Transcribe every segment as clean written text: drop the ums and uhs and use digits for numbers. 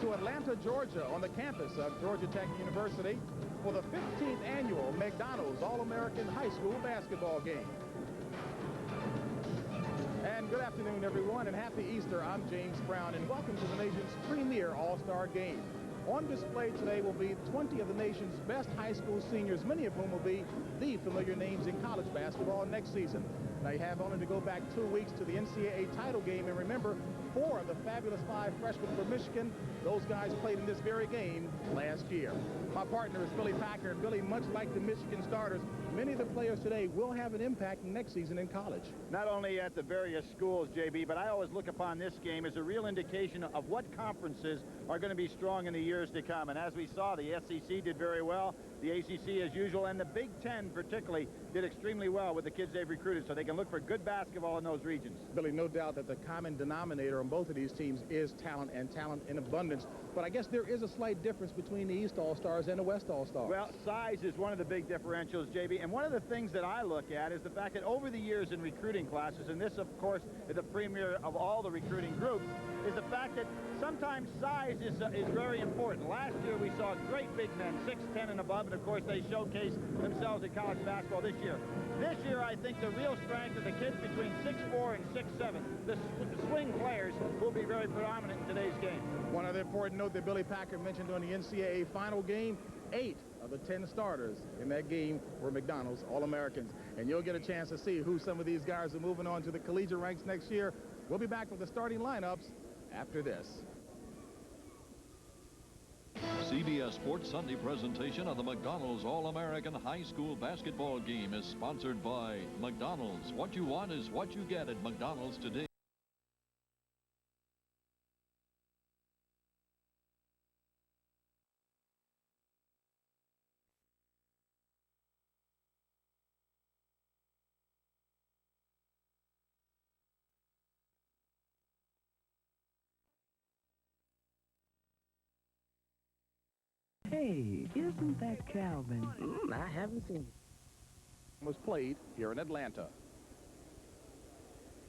to Atlanta, Georgia, on the campus of Georgia Tech University for the 15th annual McDonald's All-American High School basketball game. And good afternoon, everyone, and happy Easter. I'm James Brown, and welcome to the nation's premier all-star game. On display today will be 20 of the nation's best high school seniors, many of whom will be the familiar names in college basketball next season. Now, you have only to go back 2 weeks to the NCAA title game, and remember, 4 of the fabulous 5 freshmen from Michigan, those guys played in this very game last year. My partner is Billy Packer. Billy, much like the Michigan starters, many of the players today will have an impact next season in college. Not only at the various schools, JB, but I always look upon this game as a real indication of what conferences are going to be strong in the years to come. And as we saw, the SEC did very well, the ACC as usual, and the Big Ten particularly did extremely well with the kids they've recruited, so they can look for good basketball in those regions. Billy, no doubt that the common denominator on both of these teams is talent, and talent in abundance. But I guess there is a slight difference between the East All-Stars and the West All-Stars. Well, size is one of the big differentials, JB, and one of the things that I look at is the fact that over the years in recruiting classes, and this, of course, is the premier of all the recruiting groups, is the fact that sometimes size is very important. Last year we saw great big men, 6'10" and above, and of course they showcased themselves in college basketball this year. This year, I think the real strength of the kids between 6'4" and 6'7". The swing players will be very predominant in today's game. One other important note that Billy Packer mentioned on the NCAA final game, 8 of the 10 starters in that game were McDonald's All-Americans. And you'll get a chance to see who some of these guys are moving on to the collegiate ranks next year. We'll be back with the starting lineups after this. CBS Sports Sunday presentation of the McDonald's All-American High School basketball game is sponsored by McDonald's. What you want is what you get at McDonald's today. Hey, isn't that Calvin? I haven't seen it. Was played here in Atlanta.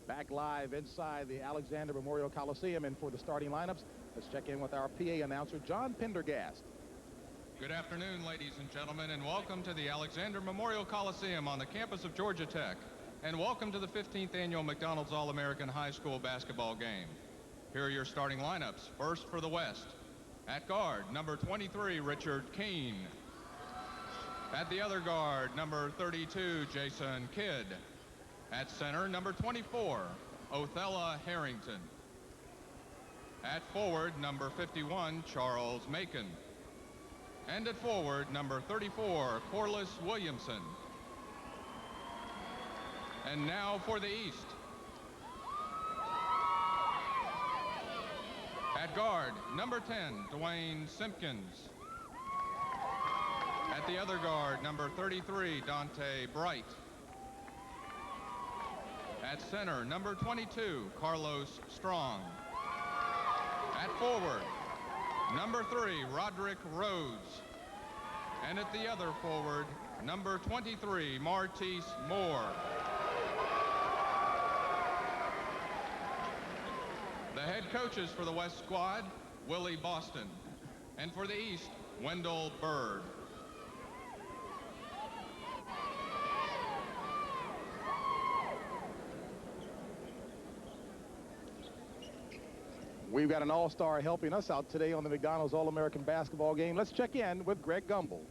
Back live inside the Alexander Memorial Coliseum, and for the starting lineups, let's check in with our PA announcer, John Pendergast. Good afternoon, ladies and gentlemen, and welcome to the Alexander Memorial Coliseum on the campus of Georgia Tech. And welcome to the 15th annual McDonald's All-American High School basketball game. Here are your starting lineups. First for the West. At guard, number 23, Richard Keene. At the other guard, number 32, Jason Kidd. At center, number 24, Othella Harrington. At forward, number 51, Charles Macon. And at forward, number 34, Corliss Williamson. And now for the East. At guard, number 10, Dwayne Simpkins. At the other guard, number 33, Donta Bright. At center, number 22, Carlos Strong. At forward, number 3, Roderick Rhodes. And at the other forward, number 23, Martise Moore. The head coaches for the West squad, Willie Boston. And for the East, Wendell Bird. We've got an all-star helping us out today on the McDonald's All-American basketball game. Let's check in with Greg Gumbel.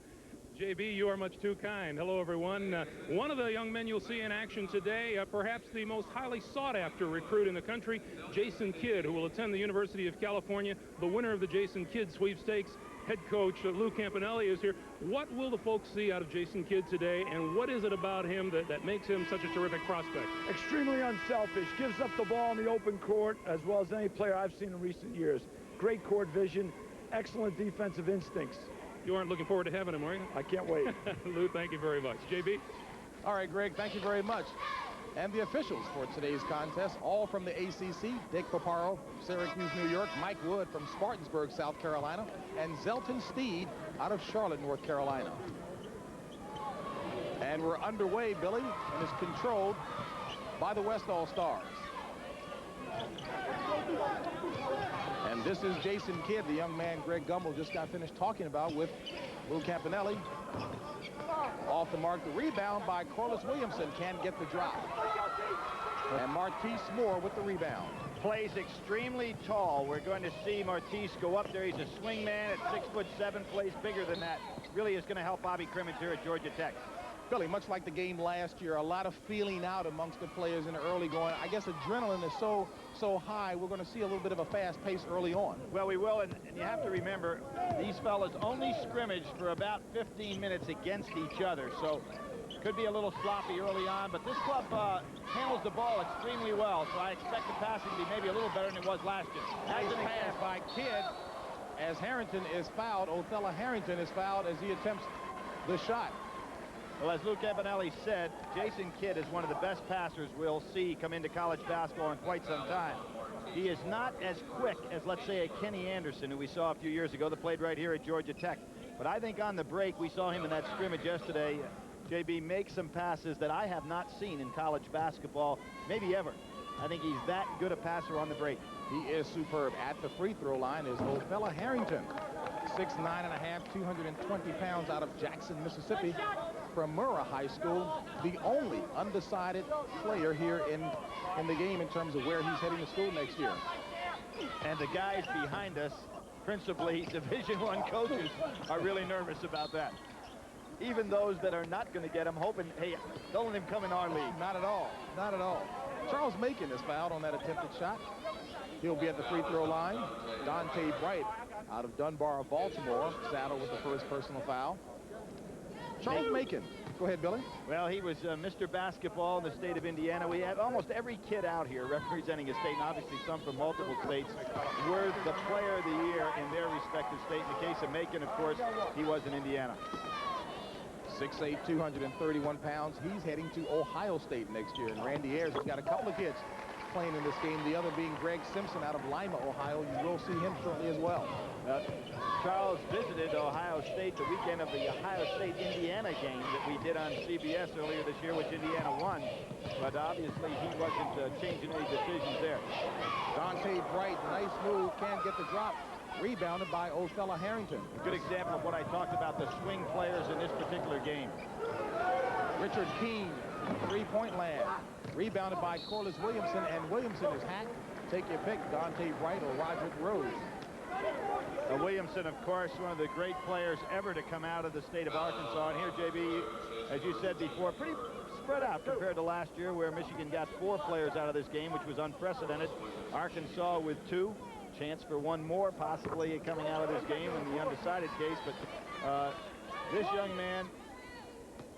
JB, you are much too kind. Hello, everyone. One of the young men you'll see in action today, perhaps the most highly sought-after recruit in the country, Jason Kidd, who will attend the University of California, the winner of the Jason Kidd sweepstakes. Head coach Lou Campanelli is here. What will the folks see out of Jason Kidd today, and what is it about him that makes him such a terrific prospect? Extremely unselfish, gives up the ball in the open court as well as any player I've seen in recent years. Great court vision, excellent defensive instincts. You aren't looking forward to having him, are you? I can't wait. Lou, thank you very much. JB? All right, Greg, thank you very much. And the officials for today's contest, all from the ACC, Dick Paparo, Syracuse, New York, Mike Wood from Spartanburg, South Carolina, and Zelton Steed out of Charlotte, North Carolina. And we're underway, Billy, and it's controlled by the West All-Stars. And This is Jason Kidd, the young man Greg Gumbel just got finished talking about with Lou Campanelli. Off the mark, the rebound by Corliss Williamson, can't get the drop. And Martise Moore with the rebound. Plays extremely tall. We're going to see Martise go up there. He's a swing man at 6'7", plays bigger than that. Really is going to help Bobby Crimmins here at Georgia Tech. Billy, much like the game last year, a lot of feeling out amongst the players in the early going. I guess adrenaline is so high, we're going to see a little bit of a fast pace early on. Well, we will, and you have to remember, these fellas only scrimmaged for about 15 minutes against each other, so could be a little sloppy early on, but this club handles the ball extremely well, so I expect the passing to be maybe a little better than it was last year. Nice pass by Kidd as Harrington is fouled. Othello Harrington is fouled as he attempts the shot. Well, as Lou Campanelli said, Jason Kidd is one of the best passers we'll see come into college basketball in quite some time. He is not as quick as, let's say, a Kenny Anderson, who we saw a few years ago that played right here at Georgia Tech. But I think on the break, we saw him in that scrimmage yesterday, JB, make some passes that I have not seen in college basketball, maybe ever. I think he's that good a passer on the break. He is superb. At the free throw line is Othello Harrington, 6'9½", 220 pounds, out of Jackson, Mississippi, from Murrah High School, the only undecided player here in the game in terms of where he's heading to school next year. And the guys behind us, principally Division I coaches, are really nervous about that. Even those that are not going to get him, hoping, hey, don't let him come in our league. Not at all. Not at all. Charles Macon is fouled on that attempted shot. He'll be at the free throw line. Donta Bright out of Dunbar, Baltimore, saddled with the first personal foul. Charles Macon. Go ahead, Billy. Well, he was Mr. Basketball in the state of Indiana. We had almost every kid out here representing a state, and obviously some from multiple states, were the player of the year in their respective state. In the case of Macon, of course, he was in Indiana. 6'8", 231 pounds. He's heading to Ohio State next year. And Randy Ayers has got a couple of kids playing in this game, the other being Greg Simpson out of Lima, Ohio. You will see him shortly as well. Charles visited Ohio State the weekend of the Ohio State-Indiana game that we did on CBS earlier this year, which Indiana won. But obviously he wasn't changing any decisions there. Donta Bright, nice move, can't get the drop. Rebounded by Othello Harrington. A good example of what I talked about, the swing players in this particular game. Richard Keene, three-point land. Rebounded by Corliss Williamson, and Williamson is hacked. Take your pick, Donta Bright or Roderick Rose. Williamson, of course, one of the great players ever to come out of the state of Arkansas. And here, JB, as you said before, pretty spread out compared to last year, where Michigan got 4 players out of this game, which was unprecedented. Arkansas with 2. Chance for one more possibly coming out of this game in the undecided case. But this young man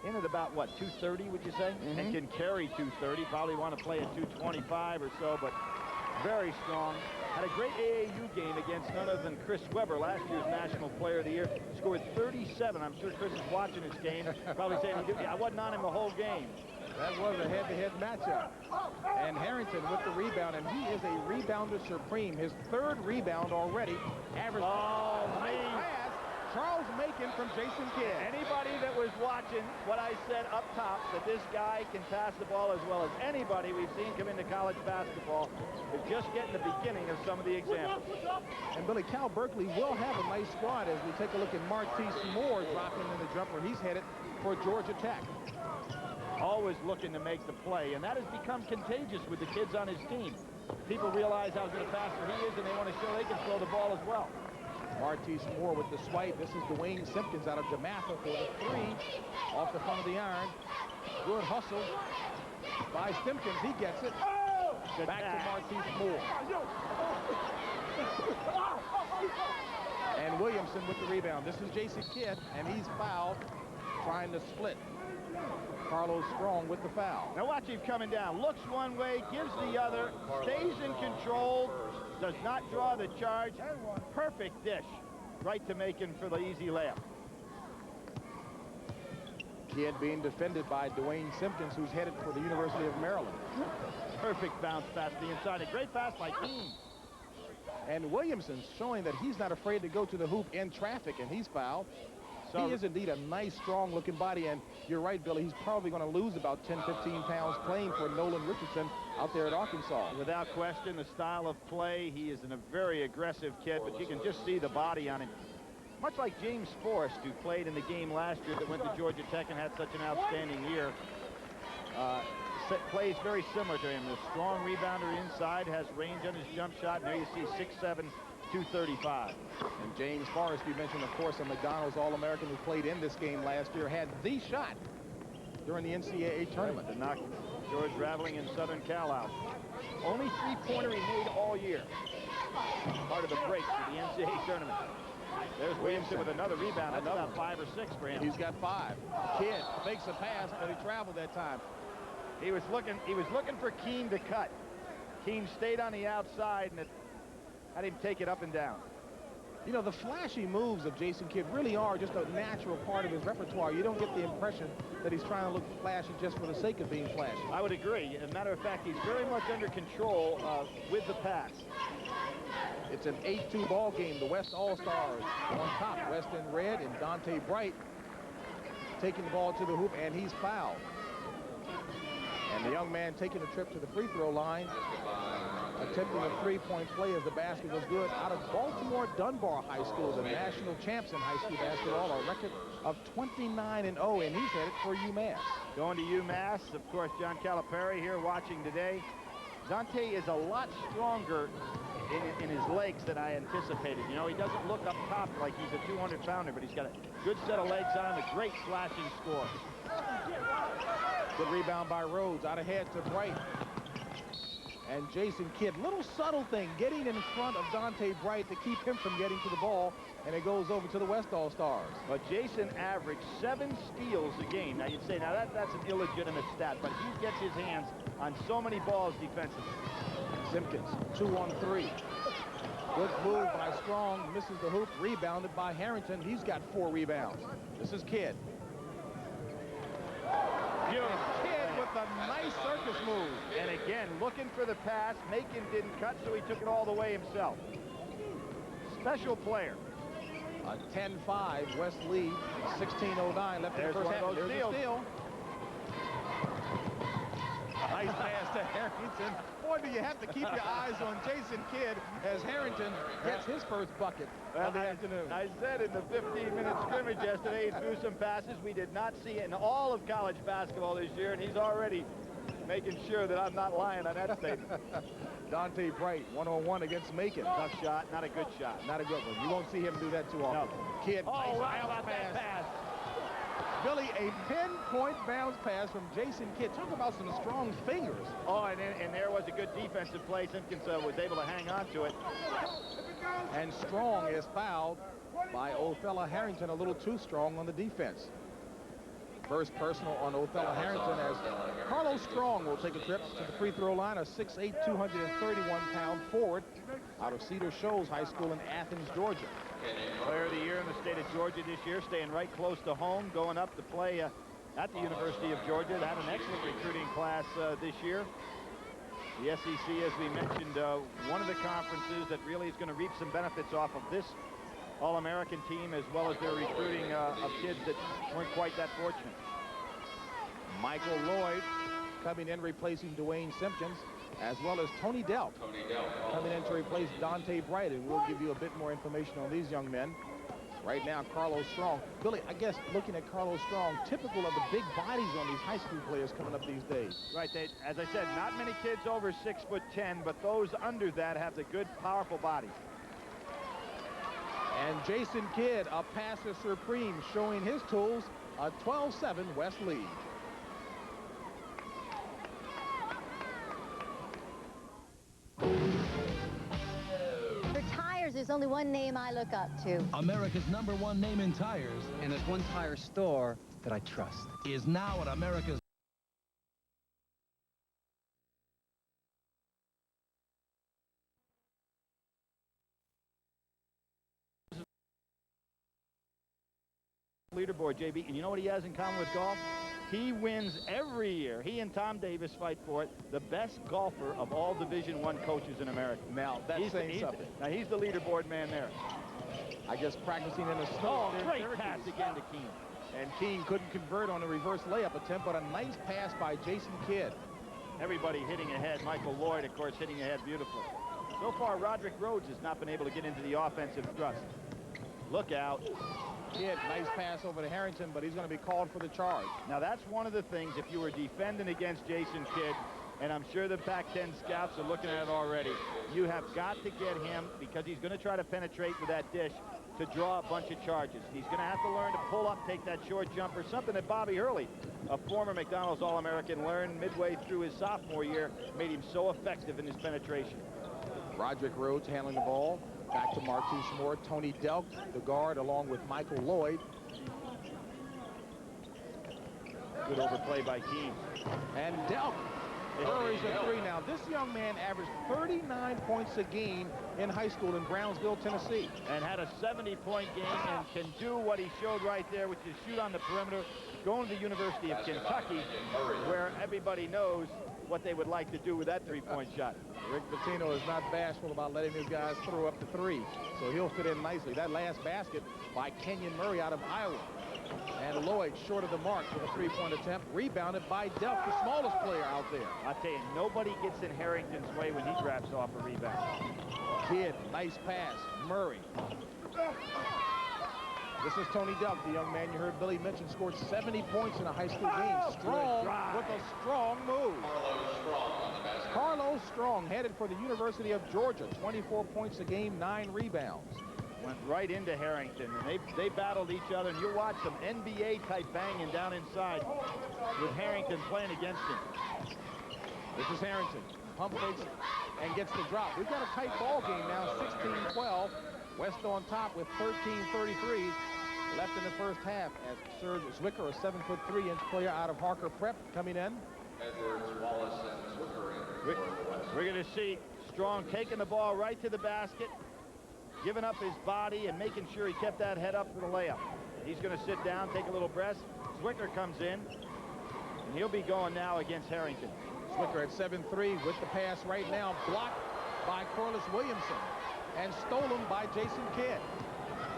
in at about, what, 230, would you say? And can carry 230. Probably want to play at 225 or so, but very strong. Had a great AAU game against none other than Chris Webber, last year's National Player of the Year. Scored 37. I'm sure Chris is watching this game. Probably saying, I wasn't on him the whole game. That was a head-to-head matchup. And Harrington with the rebound, and he is a rebounder supreme. His 3rd rebound already. Average. Oh, nice pass. Charles Macon from Jason Kidd. Anybody that was watching what I said up top, that this guy can pass the ball as well as anybody we've seen come into college basketball, is just getting the beginning of some of the examples. And Billy, Cal Berkeley will have a nice squad as we take a look at Martise Moore dropping in the jumper. He's headed for Georgia Tech. Always looking to make the play, and that has become contagious with the kids on his team. People realize how good a passer he is, and they want to show they can throw the ball as well. Martise Moore with the swipe. This is Dwayne Simpkins out of DeMatha for the 3 off the front of the iron. Good hustle by Simpkins. He gets it. Back to Martise Moore. And Williamson with the rebound. This is Jason Kidd, and he's fouled, trying to split. Carlos Strong with the foul. Now watch him coming down. Looks one way, gives the other, stays in control, does not draw the charge. Perfect dish. Right to Macon for the easy layup. Kidd being defended by Dwayne Simpkins, who's headed for the University of Maryland. Perfect bounce pass to the inside. A great pass by Keene. And Williamson's showing that he's not afraid to go to the hoop in traffic, and he's fouled. So he is indeed a nice, strong-looking body, and you're right, Billy, he's probably going to lose about 10, 15 pounds playing for Nolan Richardson out there at Arkansas. Without question, the style of play, he is a very aggressive kid, but you can just see the body on him. Much like James Forrest, who played in the game last year that went to Georgia Tech and had such an outstanding year. Plays very similar to him. The strong rebounder inside, has range on his jump shot, and there you see 6'7", 235. And James Forrest, you mentioned, of course, a McDonald's All-American who played in this game last year, had the shot during the NCAA tournament. To knock George Raveling in Southern Cal out. Only three-pointer he made all year. Part of the break for the NCAA tournament. There's Williamson with another rebound. That's about 5 or 6 for him. He's got 5. Kidd makes a pass, but he traveled that time. He was looking for Keene to cut. Keene stayed on the outside, and it had him take it up and down. You know, the flashy moves of Jason Kidd really are just a natural part of his repertoire. You don't get the impression that he's trying to look flashy just for the sake of being flashy. I would agree. As a matter of fact, he's very much under control with the pass. It's an 8-2 ball game. The West All-Stars on top. West in red, and Donta Bright taking the ball to the hoop, and he's fouled. And the young man taking a trip to the free throw line, attempting a three-point play as the basket was good. Out of Baltimore Dunbar High School, the national champs in high school basketball, a record of 29-0, and he's headed for UMass. Going to UMass, of course, John Calipari here watching today. Donta is a lot stronger in his legs than I anticipated. You know, he doesn't look up top like he's a 200-pounder, but he's got a good set of legs on him, a great slashing score. Good rebound by Rhodes, out ahead to Bright. And Jason Kidd, little subtle thing, getting in front of Donta Bright to keep him from getting to the ball, and it goes over to the West All-Stars. But Jason averaged 7 steals a game. Now, you'd say, now that's an illegitimate stat, but he gets his hands on so many balls defensively. Simpkins, 2 on 3. Good move by Strong, misses the hoop, rebounded by Harrington. He's got 4 rebounds. This is Kidd. Kidd with a nice circus move. And again, looking for the pass. Macon didn't cut, so he took it all the way himself. Special player. A 10-5 West lead, 16:09 left in the first half. There's a steal. Nice pass to Harrington. Boy, do you have to keep your eyes on Jason Kidd as Harrington gets his first bucket of the afternoon. I said in the 15-minute scrimmage yesterday, he threw some passes we did not see in all of college basketball this year, and he's already making sure that I'm not lying on that statement. Donta Bright, 1-on-1 against Macon. Tough shot, not a good shot. Not a good one. You won't see him do that too often. No. Kidd, nice bounce pass. Billy, a pinpoint bounce pass from Jason Kidd. Talk about some strong fingers. Oh, and there was a good defensive play. Simpkins was able to hang on to it. And Strong is fouled by Othello Harrington, a little too strong on the defense. First personal on Othello Harrington as Carlos Strong will take a trip to the free throw line, a 6'8", 231-pound forward out of Cedar Shoals High School in Athens, Georgia. Player of the year in the state of Georgia this year, staying right close to home, going up to play at the University of Georgia. They had an excellent recruiting class this year. The SEC, as we mentioned, one of the conferences that really is going to reap some benefits off of this All-American team, as well as their recruiting of kids that weren't quite that fortunate. Michael Lloyd coming in replacing Dwayne Simpkins, as well as Tony Delp coming in to replace Donta Bright, and we'll give you a bit more information on these young men. Right now, Carlos Strong. Billy, I guess looking at Carlos Strong, typical of the big bodies on these high school players coming up these days. Right, as I said, not many kids over 6'10", but those under that have the good, powerful bodies. And Jason Kidd, a passer supreme, showing his tools, a 12-7 West lead. For tires, there's only one name I look up to. America's #1 name in tires. And there's one tire store that I trust. Is now at America's leaderboard, JB, and you know what he has in common with golf? He wins every year. He and Tom Davis fight for it. The best golfer of all Division I coaches in America. Now, that's saying something. Now, he's the leaderboard man there. I guess practicing in the snow. Oh, great pass again to Keene. And Keene couldn't convert on a reverse layup attempt, but a nice pass by Jason Kidd. Everybody hitting ahead. Michael Lloyd, of course, hitting ahead beautifully. So far, Roderick Rhodes has not been able to get into the offensive thrust. Look out. Kidd, nice pass over to Harrington, but he's going to be called for the charge. Now, that's one of the things, if you were defending against Jason Kidd, and I'm sure the Pac-10 scouts are looking at it already, you have got to get him, because he's going to try to penetrate with that dish, to draw a bunch of charges. He's going to have to learn to pull up, take that short jumper, something that Bobby Hurley, a former McDonald's All-American, learned midway through his sophomore year, made him so effective in his penetration. Roderick Rhodes handling the ball. Back to Martise Moore. Tony Delk, the guard, along with Michael Lloyd. Good overplay by Keene. And Delk buries a three. Now, this young man averaged 39 points a game in high school in Brownsville, Tennessee. And had a 70-point game and can do what he showed right there, which is shoot on the perimeter, going to the University of Kentucky, where everybody knows what they would like to do with that three-point shot. Rick Pitino is not bashful about letting his guys throw up the three, so he'll fit in nicely. That last basket by Kenyon Murray out of Iowa. And Lloyd short of the mark with a three-point attempt, rebounded by Delk, the smallest player out there. I tell you, nobody gets in Harrington's way when he grabs off a rebound. Kidd, nice pass. Murray. This is Tony Delk, the young man you heard Billy mention, scored 70 points in a high school game. Strong with a strong move. Carlos Strong headed for the University of Georgia. 24 points a game, 9 rebounds. Went right into Harrington, and they battled each other, and you'll watch some NBA-type banging down inside with Harrington playing against him. This is Harrington. Pump fakes and gets the drop. We've got a tight ball game now, 16-12. West on top with 13-33 left in the first half as Serge Zwicker, a 7'3" player out of Harker Prep, coming in. We're going to see Strong taking the ball right to the basket, giving up his body and making sure he kept that head up for the layup. He's going to sit down, take a little breath. Zwicker comes in, and he'll be going now against Harrington. Zwicker at 7'3" with the pass right now, blocked by Corliss Williamson and stolen by Jason Kidd.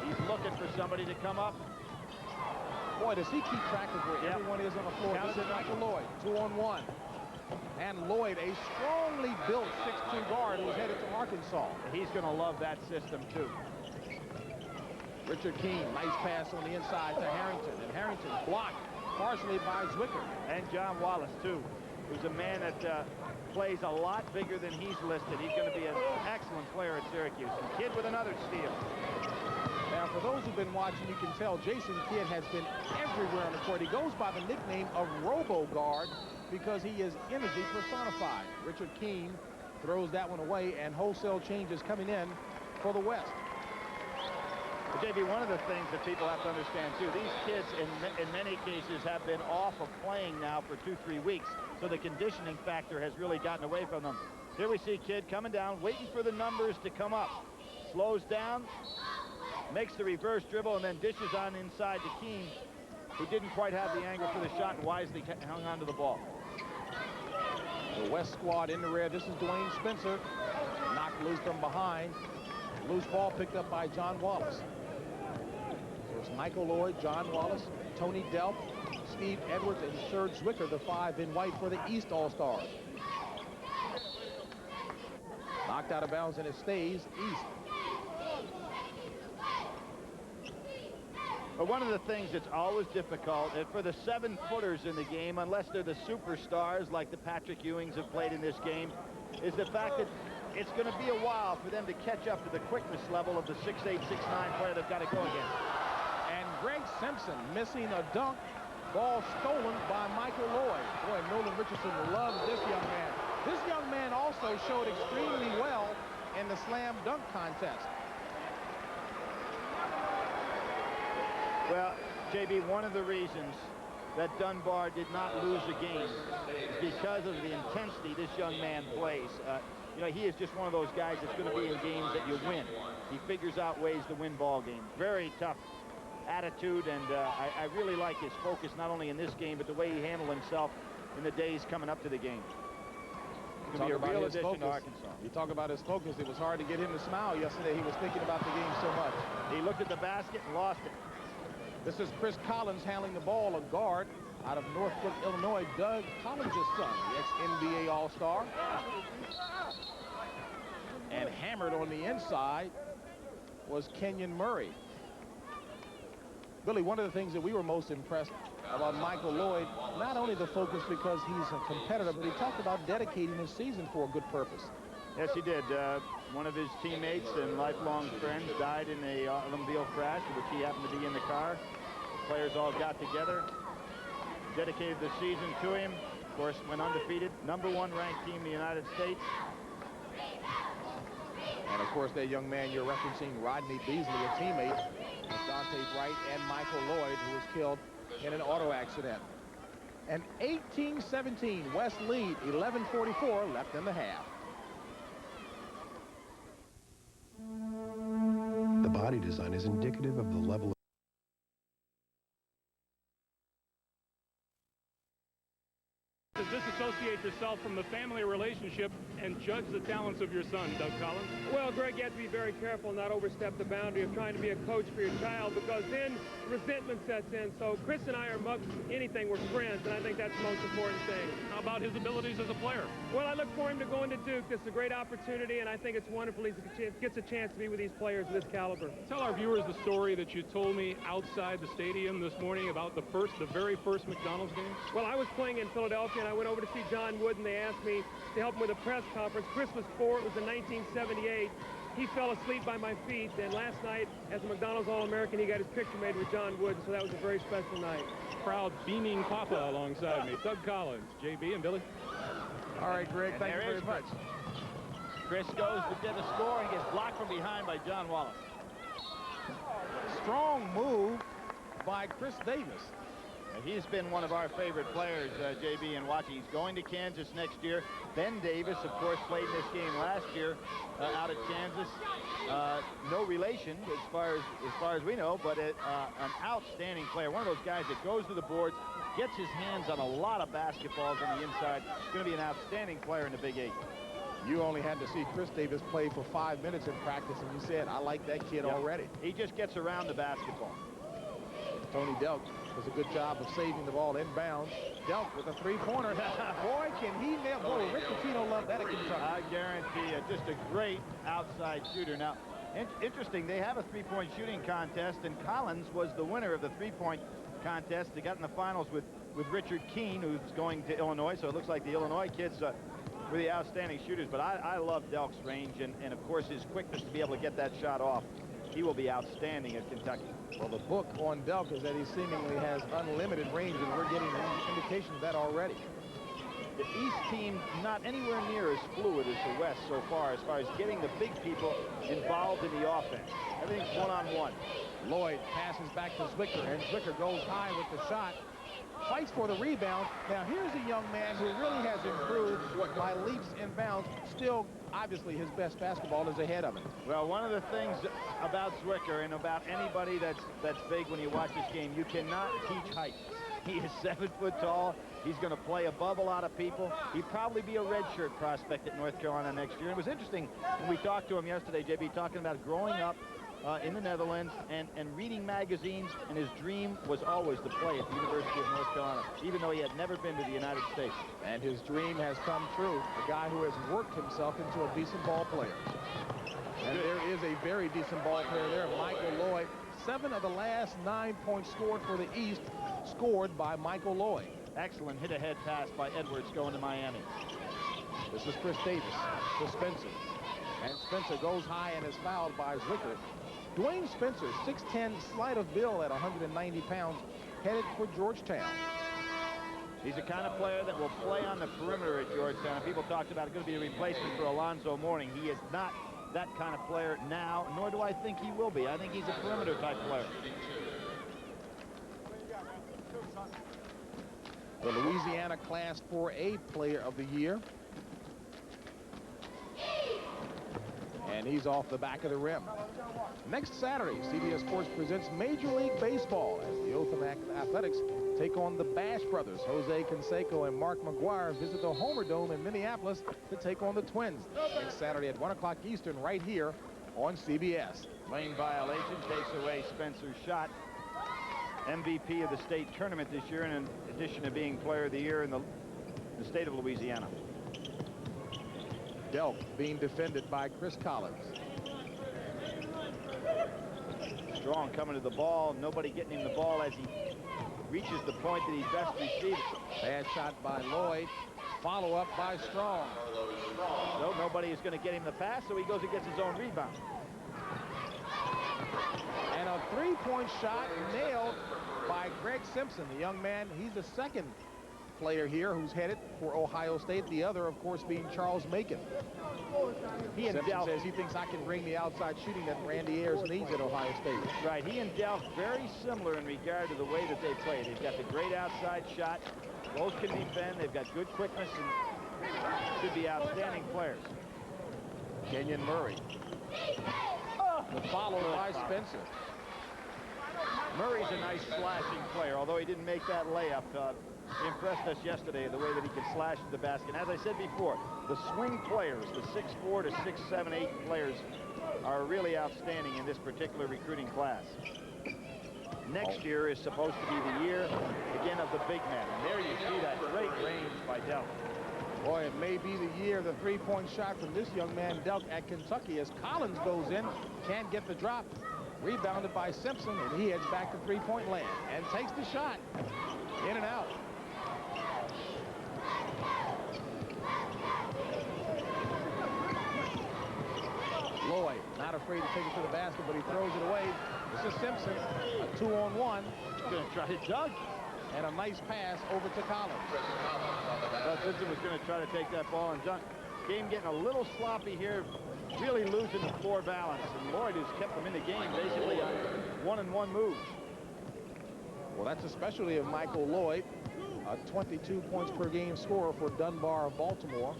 He's looking for somebody to come up. Boy, does he keep track of where everyone is on the floor. This is Michael Lloyd, 2-on-1. And Lloyd, a strongly built 6'2" guard who's headed to Arkansas. He's going to love that system, too. Richard Keene, nice pass on the inside to Harrington. And Harrington blocked partially by Zwicker. And John Wallace, too, who's a man that plays a lot bigger than he's listed. He's going to be an excellent player at Syracuse. And Kidd with another steal. Now, for those who've been watching, you can tell Jason Kidd has been everywhere on the court. He goes by the nickname of Robo-Guard because he is energy personified. Richard Keene throws that one away, and wholesale changes coming in for the West. But JB, one of the things that people have to understand, too, these kids in many cases have been off of playing now for 2-3 weeks, so the conditioning factor has really gotten away from them. Here we see Kidd coming down, waiting for the numbers to come up. Slows down, makes the reverse dribble, and then dishes on inside to Keene, who didn't quite have the angle for the shot and wisely hung on to the ball. The West squad in the rear. This is Dwayne Spencer, knocked loose from behind. Loose ball picked up by John Wallace. So it's Michael Lloyd, John Wallace, Tony Delk, Steve Edwards, and Serge Zwicker, the 5 in white for the East All-Stars. Knocked out of bounds, and it stays East. But one of the things that's always difficult, and for the 7-footers in the game, unless they're the superstars like the Patrick Ewings have played in this game, is the fact that it's going to be a while for them to catch up to the quickness level of the 6'8", 6'9" player they've got to go against. And Greg Simpson missing a dunk. Ball stolen by Michael Lloyd. Boy, Nolan Richardson loves this young man. This young man also showed extremely well in the slam dunk contest. Well, JB, one of the reasons that Dunbar did not lose a game is because of the intensity this young man plays. You know, he is just one of those guys that's going to be in games that you win. He figures out ways to win ball games. Very tough attitude, and I really like his focus, not only in this game, but the way he handled himself in the days coming up to the game. It's going to be a real addition to Arkansas. You talk about his focus. It was hard to get him to smile yesterday. He was thinking about the game so much. He looked at the basket and lost it. This is Chris Collins handling the ball, a guard out of Northbrook, Illinois. Doug Collins' son, the ex-NBA All-Star. And hammered on the inside was Kenyon Murray. Billy, one of the things that we were most impressed about Michael Lloyd, not only the focus because he's a competitor, but he talked about dedicating his season for a good purpose. Yes, he did. One of his teammates and lifelong friends died in a automobile crash, in which he happened to be in the car. The players all got together, dedicated the season to him. Of course, went undefeated, #1 ranked team in the United States. And of course, that young man you're referencing, Rodney Beasley, a teammate of Donta Wright and Michael Lloyd, who was killed in an auto accident. And 18-17, West lead, 11:44 left in the half. The body design is indicative of the level of Disassociate yourself from the family relationship and judge the talents of your son, Doug Collins? Well, Greg, you have to be very careful and not overstep the boundary of trying to be a coach for your child, because then resentment sets in. So Chris and I are much anything. We're friends, and I think that's the most important thing. How about his abilities as a player? Well, I look for him to go into Duke. This is a great opportunity, and I think it's wonderful he gets a chance to be with these players of this caliber. Tell our viewers the story that you told me outside the stadium this morning about the very first McDonald's game. Well, I was playing in Philadelphia, and I went over to see John Wood, and they asked me to help him with a press conference. Christmas 4, it was in 1978. He fell asleep by my feet, and last night, as a McDonald's All-American, he got his picture made with John Wood, so that was a very special night. Proud, beaming papa alongside me. Doug Collins, JB, and Billy. All right, Greg, thank you very much. Chris goes to get a score and gets blocked from behind by John Wallace. Strong move by Chris Davis. He's been one of our favorite players, JB, in watching. He's going to Kansas next year. Ben Davis, of course, played in this game last year out at Kansas. No relation as far as we know, but an outstanding player. One of those guys that goes to the boards, gets his hands on a lot of basketballs on the inside. He's going to be an outstanding player in the Big 8. You only had to see Chris Davis play for 5 minutes in practice, and you said, I like that kid already. He just gets around the basketball. Tony Delk does a good job of saving the ball inbounds. Delk with a three-pointer. Boy, can he nail. Boy, Rick Pitino loved that at Kentucky. I guarantee you, just a great outside shooter. Now, interesting, they have a three-point shooting contest, and Collins was the winner of the three-point contest. They got in the finals with Richard Keene, who's going to Illinois, so it looks like the Illinois kids were the outstanding shooters. But I love Delk's range, and of course his quickness to be able to get that shot off. He will be outstanding at Kentucky. Well, the book on Delk is that he seemingly has unlimited range, and we're getting an indication of that already. The East team not anywhere near as fluid as the West so far as getting the big people involved in the offense. Everything's one-on-one. Lloyd passes back to Zwicker, and Zwicker goes high with the shot. Fights for the rebound. Now, here's a young man who really has improved by leaps and bounds. Still, obviously, his best basketball is ahead of him. Well, one of the things about Zwicker and about anybody that's big when you watch this game, you cannot teach height. He is 7 foot tall. He's going to play above a lot of people. He'd probably be a redshirt prospect at North Carolina next year. It was interesting when we talked to him yesterday, JB, talking about growing up in the Netherlands and reading magazines, and his dream was always to play at the University of North Carolina, even though he had never been to the United States. And his dream has come true. A guy who has worked himself into a decent ball player. And there is a very decent ball player there, Michael Lloyd. 7 of the last 9 points scored for the East, scored by Michael Lloyd. Excellent hit-ahead pass by Edwards going to Miami. This is Chris Davis to Spencer. And Spencer goes high and is fouled by Zwicker. Dwayne Spencer, 6'10", slight of build at 190 pounds, headed for Georgetown. He's the kind of player that will play on the perimeter at Georgetown. People talked about it going to be a replacement for Alonzo Mourning. He is not that kind of player now, nor do I think he will be. I think he's a perimeter type player. The Louisiana Class 4A Player of the Year. And he's off the back of the rim. Next Saturday, CBS Sports presents Major League Baseball as the Otham Athletics take on the Bash brothers. Jose Canseco and Mark McGuire visit the Homer Dome in Minneapolis to take on the Twins. Next Saturday at 1 o'clock Eastern right here on CBS. Lane violation takes away Spencer's shot. MVP of the state tournament this year, in addition to being player of the year in the state of Louisiana. Delk being defended by Chris Collins. Strong coming to the ball. Nobody getting him the ball as he reaches the point that he's best received. Bad shot by Lloyd. Follow up by Strong. So nobody is going to get him the pass, so he goes and gets his own rebound. And a three-point shot nailed by Greg Simpson, the young man. He's the second player here who's headed for Ohio State. The other, of course, being Charles Macon. Simpson says he thinks I can bring the outside shooting that Randy Ayers needs at Ohio State. Right. He and Delk very similar in regard to the way that they play. They've got the great outside shot. Both can defend. They've got good quickness and should be outstanding players. Kenyon Murray. Followed by Spencer. Murray's a nice slashing player, although he didn't make that layup. He impressed us yesterday the way that he could slash at the basket. And as I said before, the swing players, the 6'4" to 6'7", 8 players are really outstanding in this particular recruiting class. Next year is supposed to be the year, again, of the big man. And there you see that great range by Delk. Boy, it may be the year of the three-point shot from this young man, Delk, at Kentucky, as Collins goes in, can't get the drop. Rebounded by Simpson, and he heads back to three-point land and takes the shot. In and out. Lloyd, not afraid to take it to the basket, but he throws it away. This is Simpson, a 2-on-1. Going to try to dunk. And a nice pass over to Collins. But Simpson was going to try to take that ball and dunk. Game getting a little sloppy here, really losing the floor balance. And Lloyd has kept them in the game basically on one-and-one moves. Well, that's a specialty of Michael Lloyd, a 22 points per game scorer for Dunbar of Baltimore.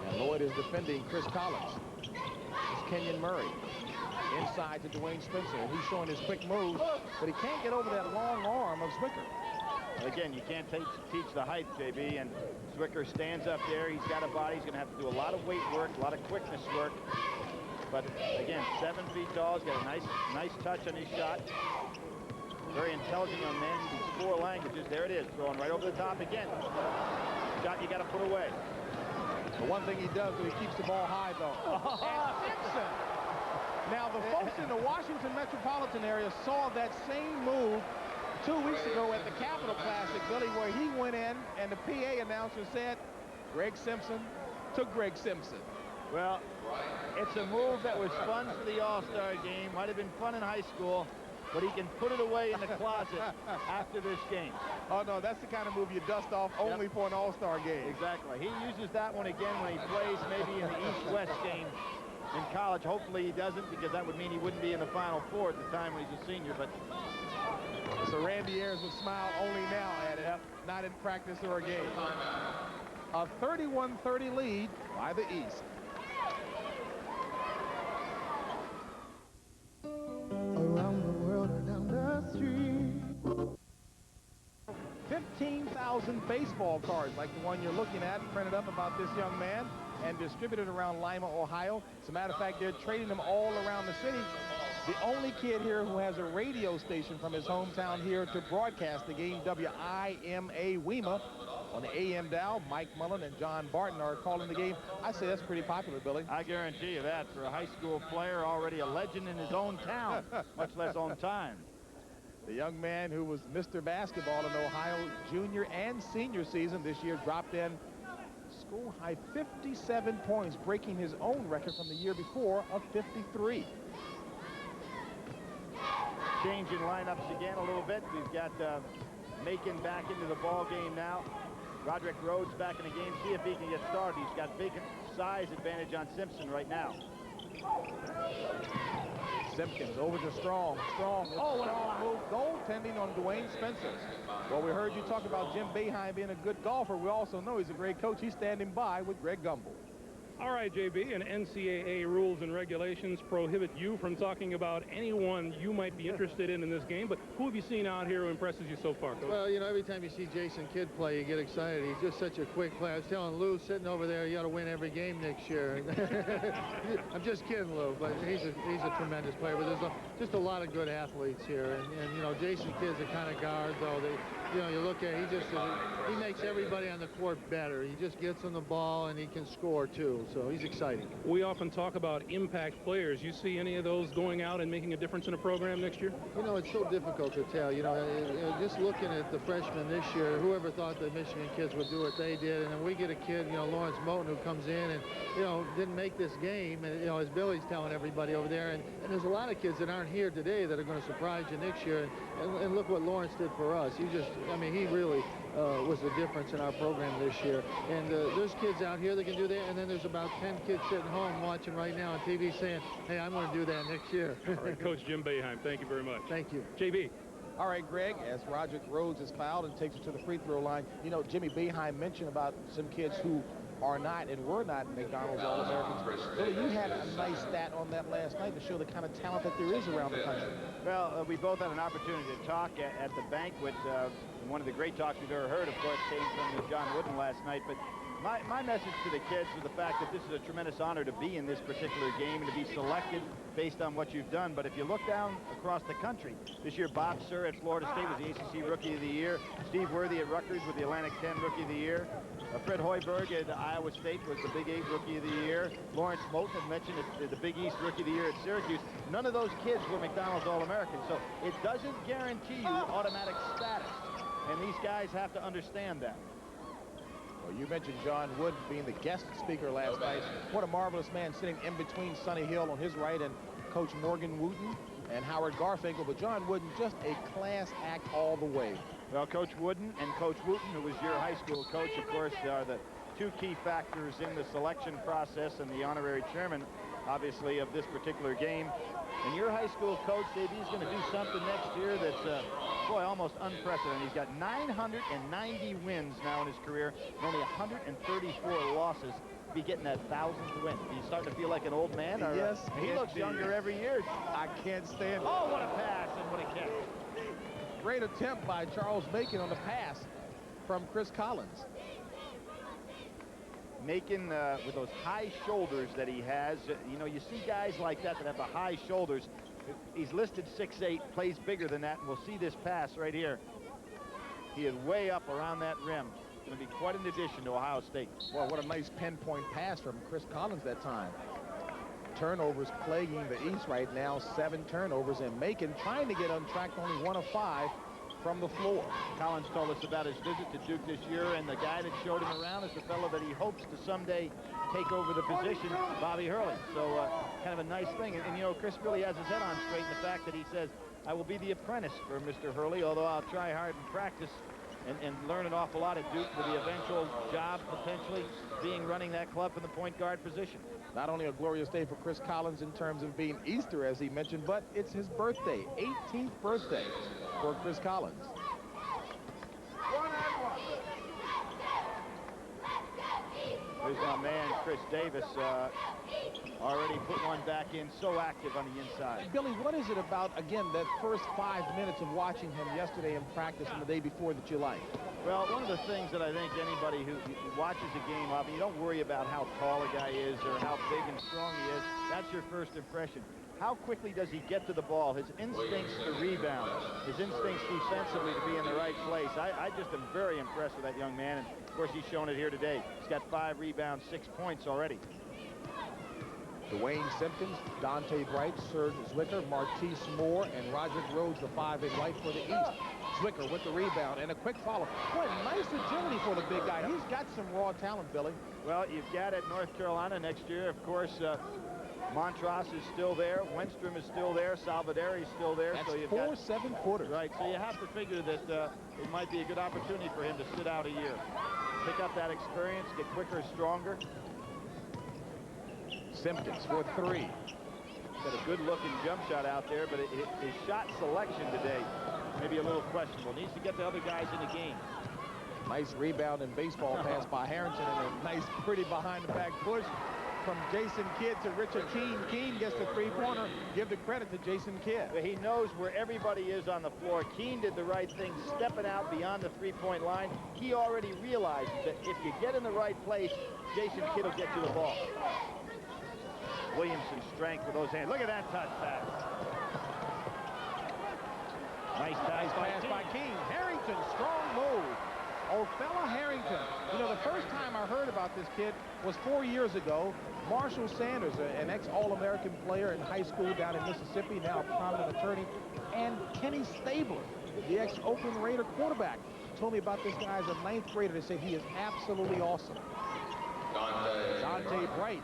And Lloyd is defending Chris Collins. This is Kenyon Murray. Inside to Dwayne Spencer, and he's showing his quick moves, but he can't get over that long arm of Zwicker. Again, you can't teach the height, JB, and Zwicker stands up there. He's got a body. He's going to have to do a lot of weight work, a lot of quickness work. But again, 7 feet tall. He's got a nice touch on his shot. Very intelligent young man. He speaks 4 languages. There it is, throwing right over the top again. Shot you got to put away. The one thing he does is he keeps the ball high, though. And Simpson. Now, the folks in the Washington metropolitan area saw that same move 2 weeks ago at the Capitol Classic, Billy, where he went in and the PA announcer said, Greg Simpson to Greg Simpson. Well, it's a move that was fun for the All-Star game. Might have been fun in high school, but he can put it away in the closet after this game. Oh, no, that's the kind of move you dust off only for an All-Star game. Exactly. He uses that one again when he plays maybe in the East-West game in college. Hopefully he doesn't, because that would mean he wouldn't be in the Final Four at the time when he's a senior. But so Randy Ayers would smile only now at it, not in practice or a game. A 31-30 lead by the East. Around the world or down the street. 15,000 baseball cards like the one you're looking at printed up about this young man and distributed around Lima, Ohio. As a matter of fact, they're trading them all around the city. The only kid here who has a radio station from his hometown here to broadcast the game, WIMA Weema, on the AM dial. Mike Mullen and John Barton are calling the game. I say that's pretty popular, Billy. I guarantee you that. For a high school player, already a legend in his own town, much less on time. The young man who was Mr. Basketball in Ohio junior and senior season this year dropped in school high 57 points, breaking his own record from the year before of 53. Changing lineups again a little bit. We've got Macon back into the ball game now. Roderick Rhodes back in the game. See if he can get started. He's got big size advantage on Simpson right now. Simpkins over to Strong. Strong. Oh, what a move. Goaltending on Dwayne Spencer. Well, we heard you talk about Jim Boeheim being a good golfer. We also know he's a great coach. He's standing by with Greg Gumbel. All right, JB, and NCAA rules and regulations prohibit you from talking about anyone you might be interested in this game, but who have you seen out here who impresses you so far, Coach? Well, you know, every time you see Jason Kidd play, you get excited. He's just such a quick player. I was telling Lou, sitting over there, you got to win every game next year. I'm just kidding, Lou, but he's a tremendous player. But there's just a lot of good athletes here, and you know, Jason Kidd's the kind of guard, though, that, you know, you look at, he makes everybody on the court better. He just gets them the ball, and he can score, too. So he's exciting. We often talk about impact players. You see any of those going out and making a difference in a program next year? You know, it's so difficult to tell. You know, just looking at the freshmen this year, whoever thought the Michigan kids would do what they did, and then we get a kid, you know, Lawrence Moten, who comes in and, you know, didn't make this game, and, you know, as Billy's telling everybody over there, and there's a lot of kids that aren't here today that are going to surprise you next year, and look what Lawrence did for us. I mean, he really was the difference in our program this year. And there's kids out here that can do that, and then there's about 10 kids sitting home watching right now on TV saying, hey, I'm going to do that next year. All right, Coach Jim Boeheim, thank you very much. Thank you. JB. All right, Greg, as Roderick Rhodes is fouled and takes it to the free throw line, you know, Jimmy Boeheim mentioned about some kids who are not and were not McDonald's All-Americans. Billy, you had a nice stat on that last night to show the kind of talent that there is around the country. Well, we both had an opportunity to talk at the banquet. One of the great talks we've ever heard, of course, came from John Wooden last night. But my message to the kids was the fact that this is a tremendous honor to be in this particular game and to be selected based on what you've done. But if you look down across the country, this year Bob Sir at Florida State was the ACC Rookie of the Year. Steve Worthy at Rutgers was the Atlantic 10 Rookie of the Year. Fred Hoiberg at Iowa State was the Big 8 Rookie of the Year. Lawrence Moten had mentioned the Big East Rookie of the Year at Syracuse. None of those kids were McDonald's All-Americans, so it doesn't guarantee you automatic status. And these guys have to understand that. Well, you mentioned John Wood being the guest speaker last night. What a marvelous man sitting in between Sonny Hill on his right and Coach Morgan Wooten and Howard Garfinkel. But John Wooden, just a class act all the way. Well, Coach Wooden and Coach Wooten, who was your high school coach, of course, are the two key factors in the selection process and the honorary chairman, obviously, of this particular game. And your high school coach, JB, is going to do something next year that's, boy, almost unprecedented. He's got 990 wins now in his career, and only 134 losses. Be getting that 1,000th win. He's starting to feel like an old man. Or, yes, he looks younger every year. I can't stand it. Oh, what a pass and what a catch. Great attempt by Charles Macon on the pass from Chris Collins. Macon, with those high shoulders that he has, you know, you see guys like that have the high shoulders. He's listed 6'8", plays bigger than that, and we'll see this pass right here. He is way up around that rim. It's going to be quite an addition to Ohio State. Well, what a nice pinpoint pass from Chris Collins that time. Turnovers plaguing the East right now, 7 turnovers, and Macon trying to get on track, only 1 of 5 from the floor. Collins told us about his visit to Duke this year, and the guy that showed him around is the fellow that he hopes to someday take over the position, Bobby Hurley. So kind of a nice thing. And you know, Chris really has his head on straight in the fact that he says, I will be the apprentice for Mr. Hurley, although I'll try hard and practice and learn an awful lot at Duke for the eventual job, potentially being running that club from the point guard position. Not only a glorious day for Chris Collins in terms of being Easter, as he mentioned, but it's his birthday, 18th birthday for Chris Collins. There's my man, Chris Davis, already put one back in, so active on the inside. Billy, what is it about, again, that first 5 minutes of watching him yesterday in practice and the day before that you like? Well, one of the things that I think anybody who watches a game, I mean, you don't worry about how tall a guy is or how big and strong he is. That's your first impression. How quickly does he get to the ball? His instincts to rebound, his instincts defensively to be in the right place. I just am very impressed with that young man, and of course he's shown it here today. He's got 5 rebounds, 6 points already. Dwayne Simpkins, Dante Bright, Serge Zwicker, Martise Moore, and Roderick Rhodes, the 5 in white for the East. Zwicker with the rebound and a quick follow. Boy, nice agility for the big guy. He's got some raw talent, Billy. Well, you've got at North Carolina next year, of course, Montross is still there. Wenstrom is still there. Salvadori is still there. That's so you've 4 got 7 quarters. Right, so you have to figure that it might be a good opportunity for him to sit out a year. Pick up that experience, get quicker, stronger. Simpkins for 3. Got a good-looking jump shot out there, but his shot selection today maybe a little questionable. Needs to get the other guys in the game. Nice rebound and baseball pass by Harrington, and a nice, pretty behind-the-back push from Jason Kidd to Richard Keene. Keene gets the three-pointer. Give the credit to Jason Kidd. He knows where everybody is on the floor. Keene did the right thing, stepping out beyond the three-point line. He already realized that if you get in the right place, Jason Kidd will get you the ball. Williamson's strength with those hands. Look at that touch pass. Nice pass by Keene. Harrington, strong move. Old fella Harrington. You know, the first time I heard about this kid was 4 years ago. Marshall Sanders, an ex-All-American player in high school down in Mississippi, now a prominent attorney, and Kenny Stabler, the ex-Oakland Raider quarterback, told me about this guy as a ninth grader. They said he is absolutely awesome. Donta Bright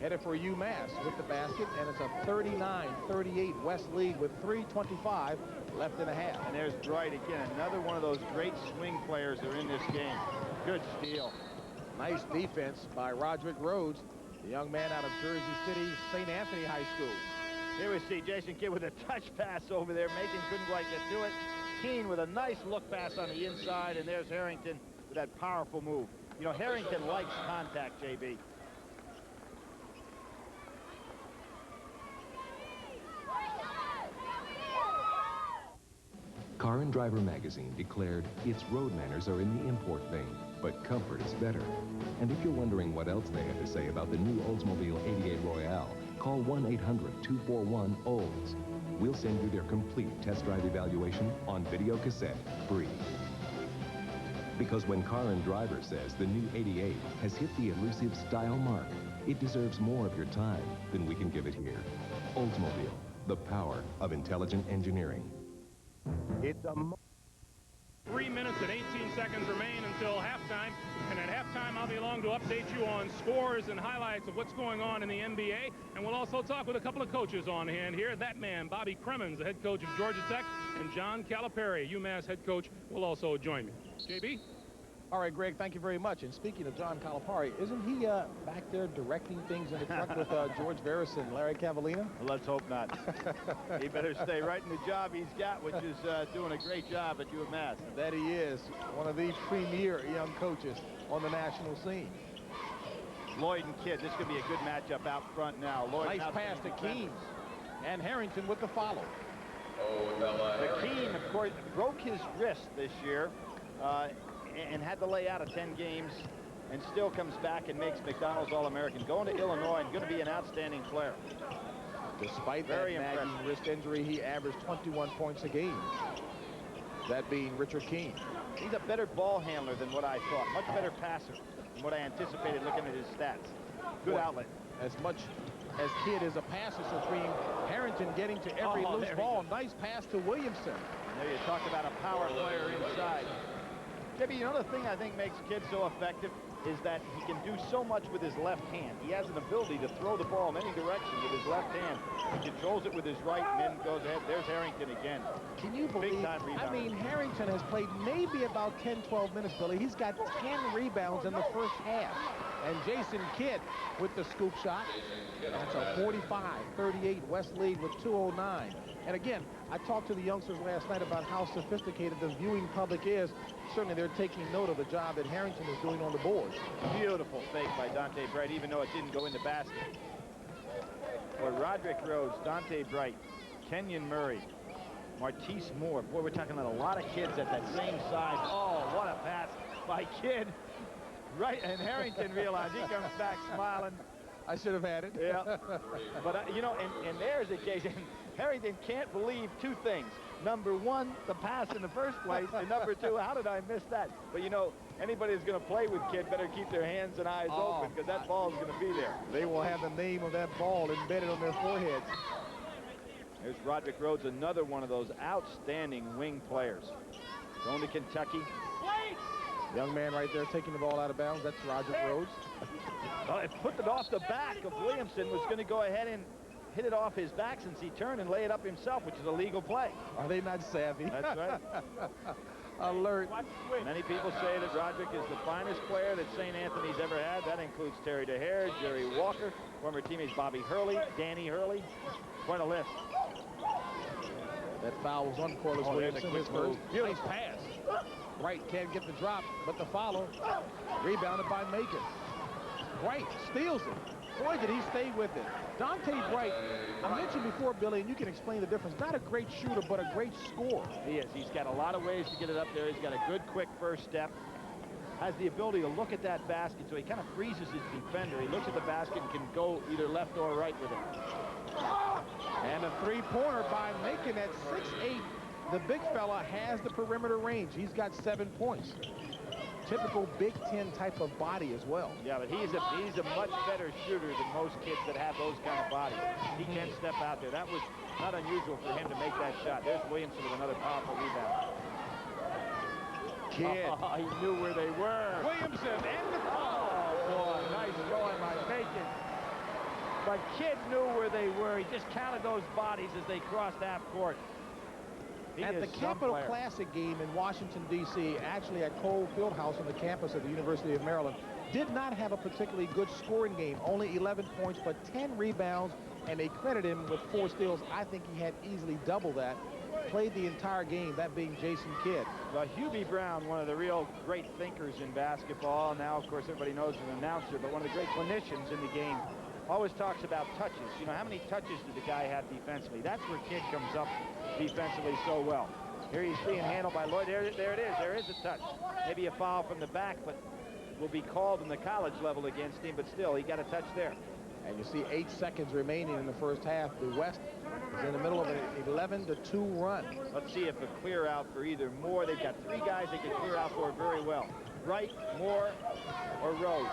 headed for UMass with the basket, and it's a 39-38 West lead with 3:25 left in a half. And there's Bright again, another one of those great swing players that are in this game. Good steal. Nice defense by Roderick Rhodes, the young man out of Jersey City, St. Anthony High School. Here we see Jason Kidd with a touch pass over there. Macon couldn't quite get to it. Keene with a nice look pass on the inside, and there's Harrington with that powerful move. You know, Harrington likes contact, JB. Car and Driver magazine declared its road manners are in the import vein, but comfort is better. And if you're wondering what else they had to say about the new Oldsmobile 88 Royale, call 1-800-241-OLDS. We'll send you their complete test drive evaluation on video cassette, free. Because when Car and Driver says the new 88 has hit the elusive style mark, it deserves more of your time than we can give it here. Oldsmobile, the power of intelligent engineering. It's a 3 minutes and 18 seconds remain until halftime. And at halftime, I'll be along to update you on scores and highlights of what's going on in the NBA. And we'll also talk with a couple of coaches on hand here. That man, Bobby Cremins, the head coach of Georgia Tech, and John Calipari, UMass head coach, will also join me. JB? All right, Greg, thank you very much. And speaking of John Calipari, isn't he back there directing things in the truck with George Veras and Larry Cavallina? Well, let's hope not. He better stay right in the job he's got, which is doing a great job at UMass. That he is. One of the premier young coaches on the national scene. Lloyd and Kidd, this could be a good matchup out front now. Lloyd, nice pass to Keene. And Harrington with the follow. The Keene, of course, broke his wrist this year. And had to lay out of 10 games, and still comes back and makes McDonald's All-American. Going to Illinois and going to be an outstanding player. Despite that nagging wrist injury, he averaged 21 points a game. That being Richard Keene. He's a better ball handler than what I thought. Much better passer than what I anticipated looking at his stats. Good outlet. As much as Kidd is a passer, Supreme, Harrington getting to every loose ball. Nice pass to Williamson. And there you talk about a power player inside. Debbie, you know the thing I think makes Kidd so effective is that he can do so much with his left hand. He has an ability to throw the ball in any direction with his left hand. He controls it with his right and then goes ahead. There's Harrington again. Can you believe? Big-time rebounder. I mean, Harrington has played maybe about 10, 12 minutes, Billy. He's got 10 rebounds in the first half. And Jason Kidd with the scoop shot. That's a 45-38 West lead with 2:09. And again, I talked to the youngsters last night about how sophisticated the viewing public is. Certainly they're taking note of the job that Harrington is doing on the boards. Beautiful fake by Donta Bright, even though it didn't go in the basket. Boy, Roderick Rhodes, Donta Bright, Kenyon Murray, Martise Moore. Boy, we're talking about a lot of kids at that same size. Oh, what a pass by Kidd. Right, and Harrington realized he comes back smiling. I should have had it. Yeah. But, you know, and there's a case. Harrington can't believe two things. Number one, the pass in the first place, and number two, how did I miss that? But, you know, anybody who's going to play with Kidd better keep their hands and eyes open, because that ball is going to be there. They will have the name of that ball embedded on their foreheads. There's Roderick Rhodes, another one of those outstanding wing players. Going to Kentucky. Young man right there taking the ball out of bounds. That's Roderick Rhodes. It put it off the back of Williamson, was going to go ahead and hit it off his back since he turned and lay it up himself, which is a legal play. Are they not savvy? That's right. Alert. Many people say that Roderick is the finest player that St. Anthony's ever had. That includes Terry DeHare, Jerry Walker, former teammates Bobby Hurley, Danny Hurley. Quite a list. That foul was on Corliss Williamson. His first. Nice pass. Wright can't get the drop, but the follow. Rebounded by Macon. Bright steals it. Boy, did he stay with it. Donta Bright, I mentioned before, Billy, and you can explain the difference. Not a great shooter, but a great scorer. He is. He's got a lot of ways to get it up there. He's got a good, quick first step. Has the ability to look at that basket, so he kind of freezes his defender. He looks at the basket and can go either left or right with it. And a three-pointer by Macon at 6'8". The big fella has the perimeter range. He's got 7 points. Typical Big Ten type of body as well. Yeah, but he's a much better shooter than most kids that have those kind of bodies. He can step out there. That was not unusual for him to make that shot. There's Williamson with another powerful rebound. Kidd. Oh, he knew where they were. Williamson and the oh boy, nice going by Macon. But Kidd knew where they were. He just counted those bodies as they crossed half court. At the Capital Classic game in Washington, D.C., actually at Cole Fieldhouse on the campus of the University of Maryland, did not have a particularly good scoring game. Only 11 points, but 10 rebounds, and they credit him with 4 steals. I think he had easily double that. Played the entire game, that being Jason Kidd. Well, Hubie Brown, one of the real great thinkers in basketball. Now, of course, everybody knows an announcer, but one of the great clinicians in the game. Always talks about touches. You know, how many touches did the guy have defensively? That's where Kidd comes up defensively so well. Here he's being handled by Lloyd. There it is. There is a touch. Maybe a foul from the back, but will be called in the college level against him. But still, he got a touch there. And you see 8 seconds remaining in the first half. The West is in the middle of an 11-2 run. Let's see if a clear out for either Moore. They've got 3 guys they can clear out for very well. Wright, Moore, or Rose.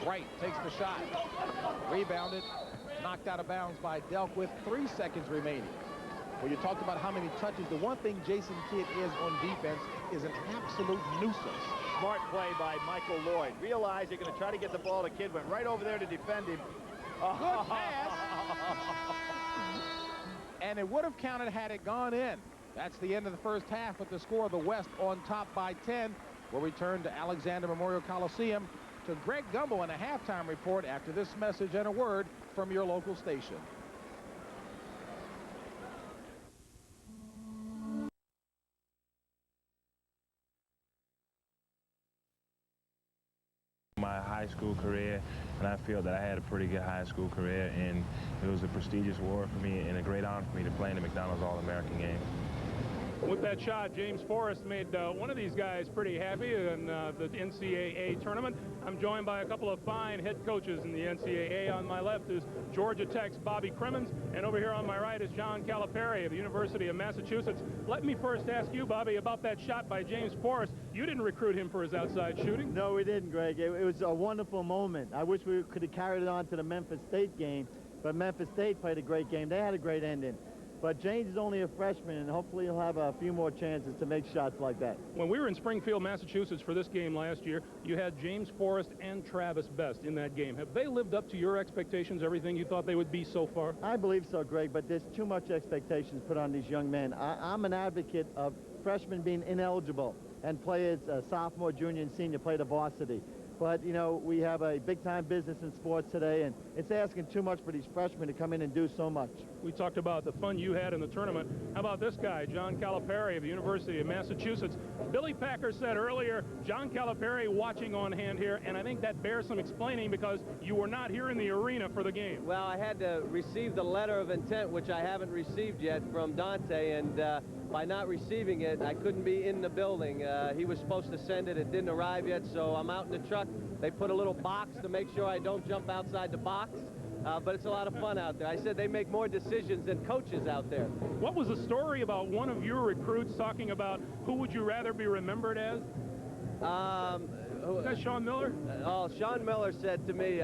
Wright takes the shot. Rebounded. Knocked out of bounds by Delk with 3 seconds remaining. Well, you talked about how many touches. The one thing Jason Kidd is on defense is an absolute nuisance. Smart play by Michael Lloyd. Realized they're going to try to get the ball to Kidd. Went right over there to defend him. Good pass. And it would have counted had it gone in. That's the end of the first half with the score of the West on top by 10. We'll return to Alexander Memorial Coliseum to Greg Gumbel in a halftime report after this message and a word from your local station. My high school career, and I feel that I had a pretty good high school career, and it was a prestigious award for me and a great honor for me to play in the McDonald's All-American game. With that shot, James Forrest made one of these guys pretty happy in the NCAA tournament. I'm joined by a couple of fine head coaches in the NCAA. On my left is Georgia Tech's Bobby Crimmins, and over here on my right is John Calipari of the University of Massachusetts. Let me first ask you, Bobby, about that shot by James Forrest. You didn't recruit him for his outside shooting. No, we didn't, Greg. It was a wonderful moment. I wish we could have carried it on to the Memphis State game, but Memphis State played a great game. They had a great ending. But James is only a freshman, and hopefully he'll have a few more chances to make shots like that. When we were in Springfield, Massachusetts for this game last year, you had James Forrest and Travis Best in that game. Have they lived up to your expectations, everything you thought they would be so far? I believe so, Greg, but there's too much expectations put on these young men. I'm an advocate of freshmen being ineligible and players, sophomore, junior, and senior, play the varsity. But, you know, we have a big-time business in sports today, and it's asking too much for these freshmen to come in and do so much. We talked about the fun you had in the tournament. How about this guy, John Calipari of the University of Massachusetts? Billy Packer said earlier, John Calipari watching on hand here, and I think that bears some explaining because you were not here in the arena for the game. Well, I had to receive the letter of intent, which I haven't received yet from Donta, and by not receiving it, I couldn't be in the building. He was supposed to send it. It didn't arrive yet, so I'm out in the truck. They put a little box to make sure I don't jump outside the box, but it's a lot of fun out there. I said they make more decisions than coaches out there. What was the story about one of your recruits talking about who would you rather be remembered as? Is that Sean Miller? Sean Miller said to me,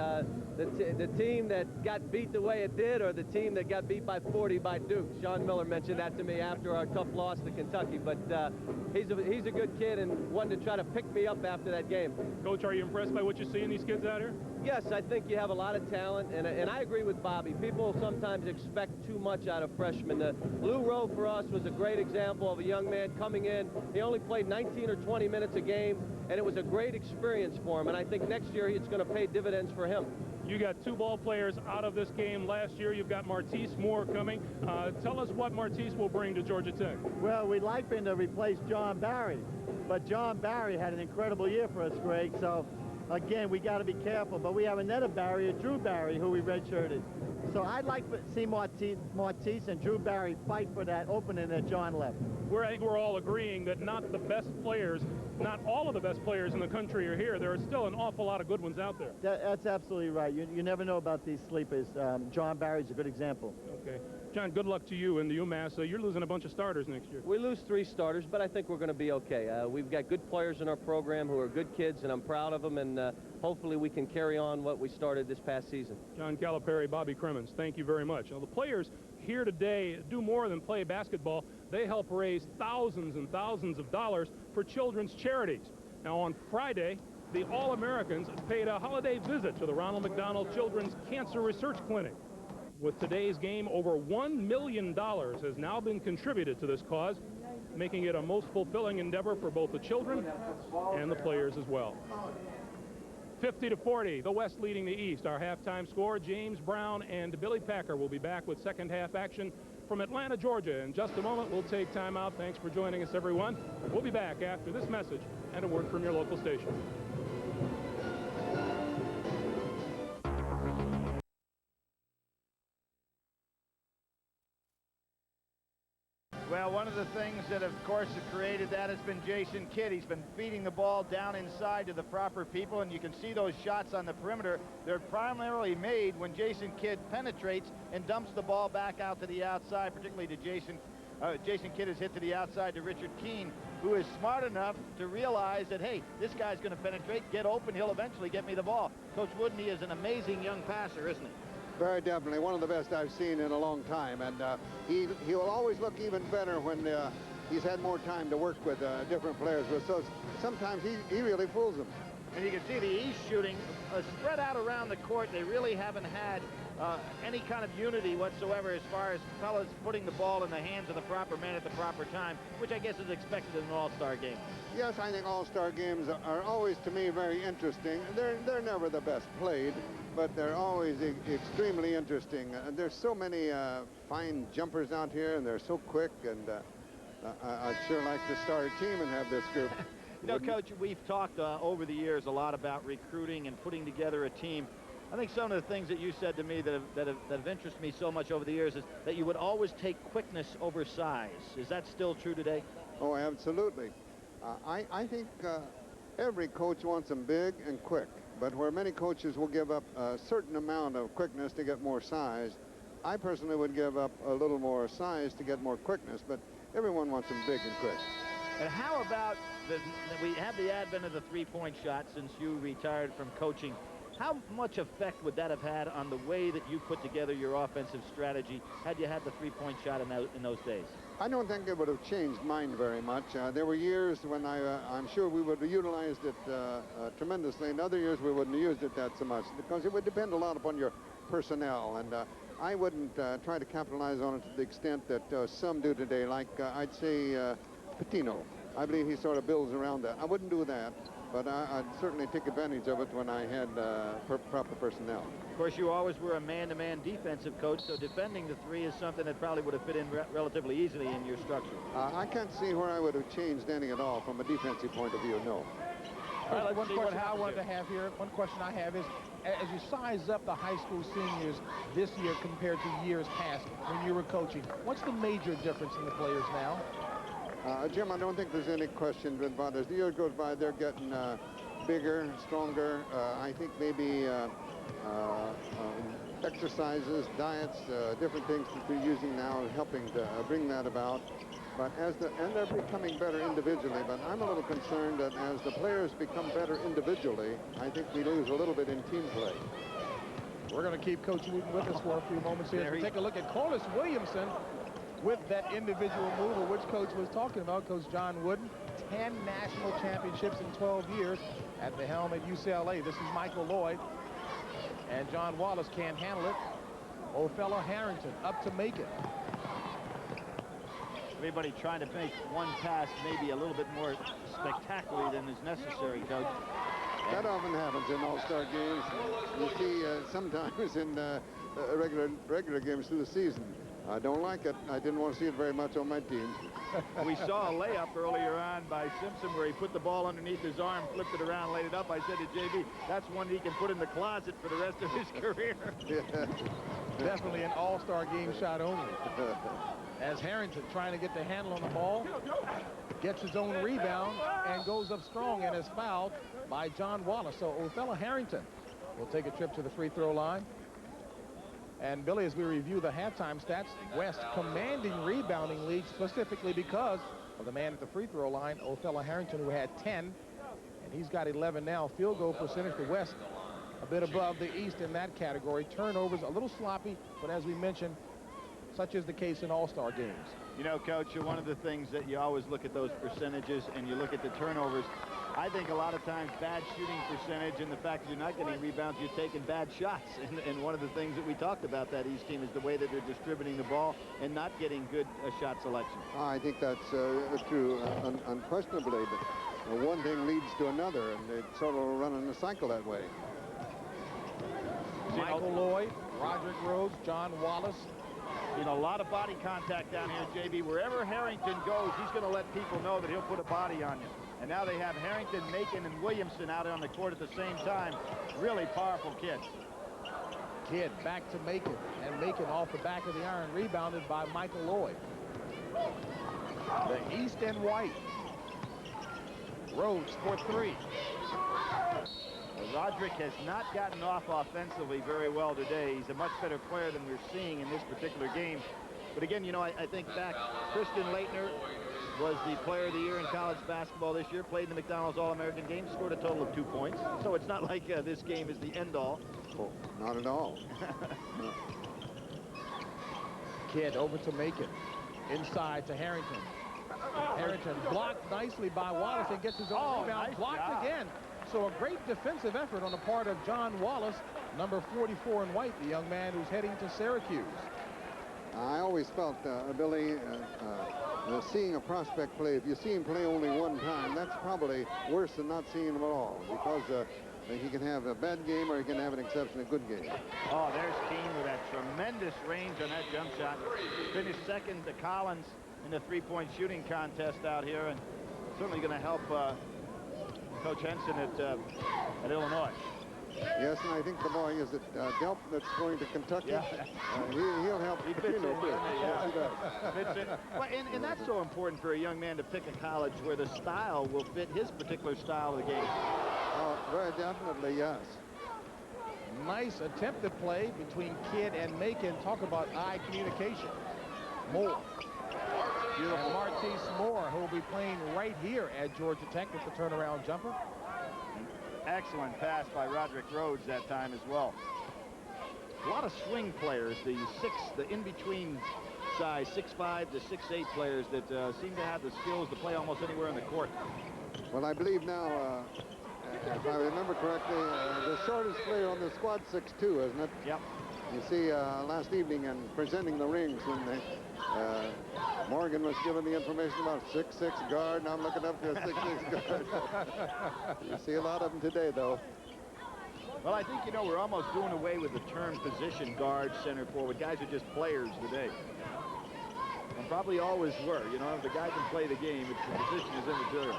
the team that got beat the way it did or the team that got beat by 40 by Duke. Sean Miller mentioned that to me after our tough loss to Kentucky, but he's a good kid and wanted to try to pick me up after that game. Coach, are you impressed by what you see in these kids out here? Yes, I think you have a lot of talent, and I agree with Bobby. People sometimes expect too much out of freshmen. Lou Rowe for us was a great example of a young man coming in. He only played 19 or 20 minutes a game, and it was a great experience for him, and I think next year it's going to pay dividends for him. You got 2 ball players out of this game last year. You've got Martise Moore coming. Tell us what Martise will bring to Georgia Tech. Well, we'd like him to replace John Barry, but John Barry had an incredible year for us, Greg, so again, we got to be careful. But we have another barrier, Drew Barry, who we redshirted. So I'd like to see Martise and Drew Barry fight for that opening that John left. I think we're all agreeing that not the best players, not all of the best players in the country are here. There are still an awful lot of good ones out there. That's absolutely right. You never know about these sleepers. John Barry's a good example. Okay. John, good luck to you in the UMass. You're losing a bunch of starters next year. We lose 3 starters, but I think we're going to be okay. We've got good players in our program who are good kids, and I'm proud of them, and hopefully we can carry on what we started this past season. John Calipari, Bobby Crimmins, thank you very much. Now, the players here today do more than play basketball. They help raise thousands and thousands of dollars for children's charities. Now, on Friday, the All-Americans paid a holiday visit to the Ronald McDonald Children's Cancer Research Clinic. With today's game, over $1 million has now been contributed to this cause, making it a most fulfilling endeavor for both the children and the players as well. 50-40, the West leading the East. Our halftime score, James Brown and Billy Packer will be back with second half action from Atlanta, Georgia. In just a moment, we'll take time out. Thanks for joining us, everyone. We'll be back after this message and a word from your local station. Well, one of the things that, of course, has created that has been Jason Kidd. He's been feeding the ball down inside to the proper people, and you can see those shots on the perimeter. They're primarily made when Jason Kidd penetrates and dumps the ball back out to the outside, particularly to Jason. Jason Kidd is hit to the outside to Richard Keene, who is smart enough to realize that, hey, this guy's going to penetrate, get open, he'll eventually get me the ball. Coach Wooden, he is an amazing young passer, isn't he? Very definitely. One of the best I've seen in a long time. And he will always look even better when he's had more time to work with different players. So sometimes he really fools them. And you can see the East shooting spread out around the court. They really haven't had any kind of unity whatsoever as far as fellas putting the ball in the hands of the proper man at the proper time, which I guess is expected in an all-star game. Yes, I think all-star games are always, to me, very interesting. They're never the best played, but they're always extremely interesting. There's so many fine jumpers out here, and they're so quick, and I'd sure like to start a team and have this group. You know, Coach, we've talked over the years a lot about recruiting and putting together a team. I think some of the things that you said to me that have interested me so much over the years is that you would always take quickness over size. Is that still true today? Oh, absolutely. I think every coach wants them big and quick, but where many coaches will give up a certain amount of quickness to get more size, I personally would give up a little more size to get more quickness, but everyone wants them big and quick. And how about we have the advent of the three-point shot since you retired from coaching. How much effect would that have had on the way that you put together your offensive strategy had you had the three-point shot in those days? I don't think it would have changed mine very much. There were years when I'm sure we would have utilized it tremendously, and other years we wouldn't have used it that so much because it would depend a lot upon your personnel, and I wouldn't try to capitalize on it to the extent that some do today, like I'd say Patino. I believe he sort of builds around that. I wouldn't do that, but I'd certainly take advantage of it when I had proper personnel. Of course, you always were a man-to-man defensive coach, so defending the three is something that probably would have fit in relatively easily in your structure. I can't see where I would have changed any at all from a defensive point of view, no. All right, one question I wanted to have here, one question I have is, as you size up the high school seniors this year compared to years past when you were coaching, what's the major difference in the players now? Jim, I don't think there's any question about it. As the year goes by, they're getting bigger, stronger. I think maybe exercises, diets, different things that they're using now helping to bring that about. But and they're becoming better individually. But I'm a little concerned that as the players become better individually, I think we lose a little bit in team play. We're going to keep Coach Wooten with us for a few moments here. We'll take a look at Corliss Williamson with that individual move, which Coach was talking about, Coach John Wooden. 10 national championships in 12 years at the helm at UCLA. This is Michael Lloyd. And John Wallace can't handle it. Old fellow Harrington up to make it. Everybody trying to make one pass maybe a little bit more spectacularly than is necessary, Coach. That often happens in all-star games. You see sometimes in regular games through the season. I don't like it. I didn't want to see it very much on my team. We saw a layup earlier on by Simpson where he put the ball underneath his arm, flipped it around, laid it up. I said to JB, that's one he can put in the closet for the rest of his career. Definitely an all-star game shot only. As Harrington trying to get the handle on the ball, gets his own rebound and goes up strong and is fouled by John Wallace. So Othello Harrington will take a trip to the free throw line. And Billy, as we review the halftime stats, West commanding rebounding lead specifically because of the man at the free throw line, Othello Harrington, who had 10, and he's got 11 now. Field goal percentage for West a bit above the East in that category. Turnovers a little sloppy, but as we mentioned, such is the case in all-star games. You know, Coach, one of the things that you always look at those percentages and you look at the turnovers. I think a lot of times bad shooting percentage and the fact that you're not getting rebounds, you're taking bad shots. And one of the things that we talked about that East team is the way that they're distributing the ball and not getting good shot selection. I think that's true, unquestionably. But one thing leads to another, and they sort of run in a cycle that way. Michael Lloyd, Roderick Rhodes, John Wallace. You know, a lot of body contact down here, JB. Wherever Harrington goes, he's going to let people know that he'll put a body on you. And now they have Harrington, Macon, and Williamson out on the court at the same time. Really powerful kids. Kidd back to Macon, and Macon off the back of the iron, rebounded by Michael Lloyd. The East and White. Rhodes for three. Well, Roderick has not gotten off offensively very well today. He's a much better player than we're seeing in this particular game. But again, you know, I think back, Christian Leitner was the player of the year in college basketball this year, played in the McDonald's All-American game, scored a total of 2 points. So it's not like this game is the end-all. Oh, not at all. Kidd over to Macon. Inside to Harrington. Harrington blocked nicely by Wallace and gets his own rebound. Nice blocked job. again. So a great defensive effort on the part of John Wallace, number 44 in white, the young man who's heading to Syracuse. I always felt, Billy, seeing a prospect play, if you see him play only one time, that's probably worse than not seeing him at all, because he can have a bad game or he can have an exceptionally good game. Oh, there's Keene with that tremendous range on that jump shot. Finished second to Collins in the three-point shooting contest out here, and certainly going to help Coach Henson at Illinois. Yes, and I think the boy is it Delp that's going to Kentucky. Yeah. He'll help. He fits in. Yes, he does. Fits in. Well, and that's so important for a young man to pick a college where the style will fit his particular style of the game. Oh, very definitely, yes. Nice attempted play between Kidd and Macon. Talk about eye communication. Moore. And Martise Moore, who will be playing right here at Georgia Tech with the turnaround jumper. Excellent pass by Roderick Rhodes that time as well. A lot of swing players, the in-between size 6'5" to 6'8" players that seem to have the skills to play almost anywhere in the court. Well, I believe now, if I remember correctly, the shortest player on the squad 6'2", isn't it? Yep. You see, last evening and presenting the rings when Morgan was given the information about 6'6" guard, and I'm looking up to a 6'6" guard. You see a lot of them today, though. Well, I think, you know, we're almost doing away with the term position guard, center forward. Guys are just players today. And probably always were. You know, if the guy can play the game, the position is immaterial.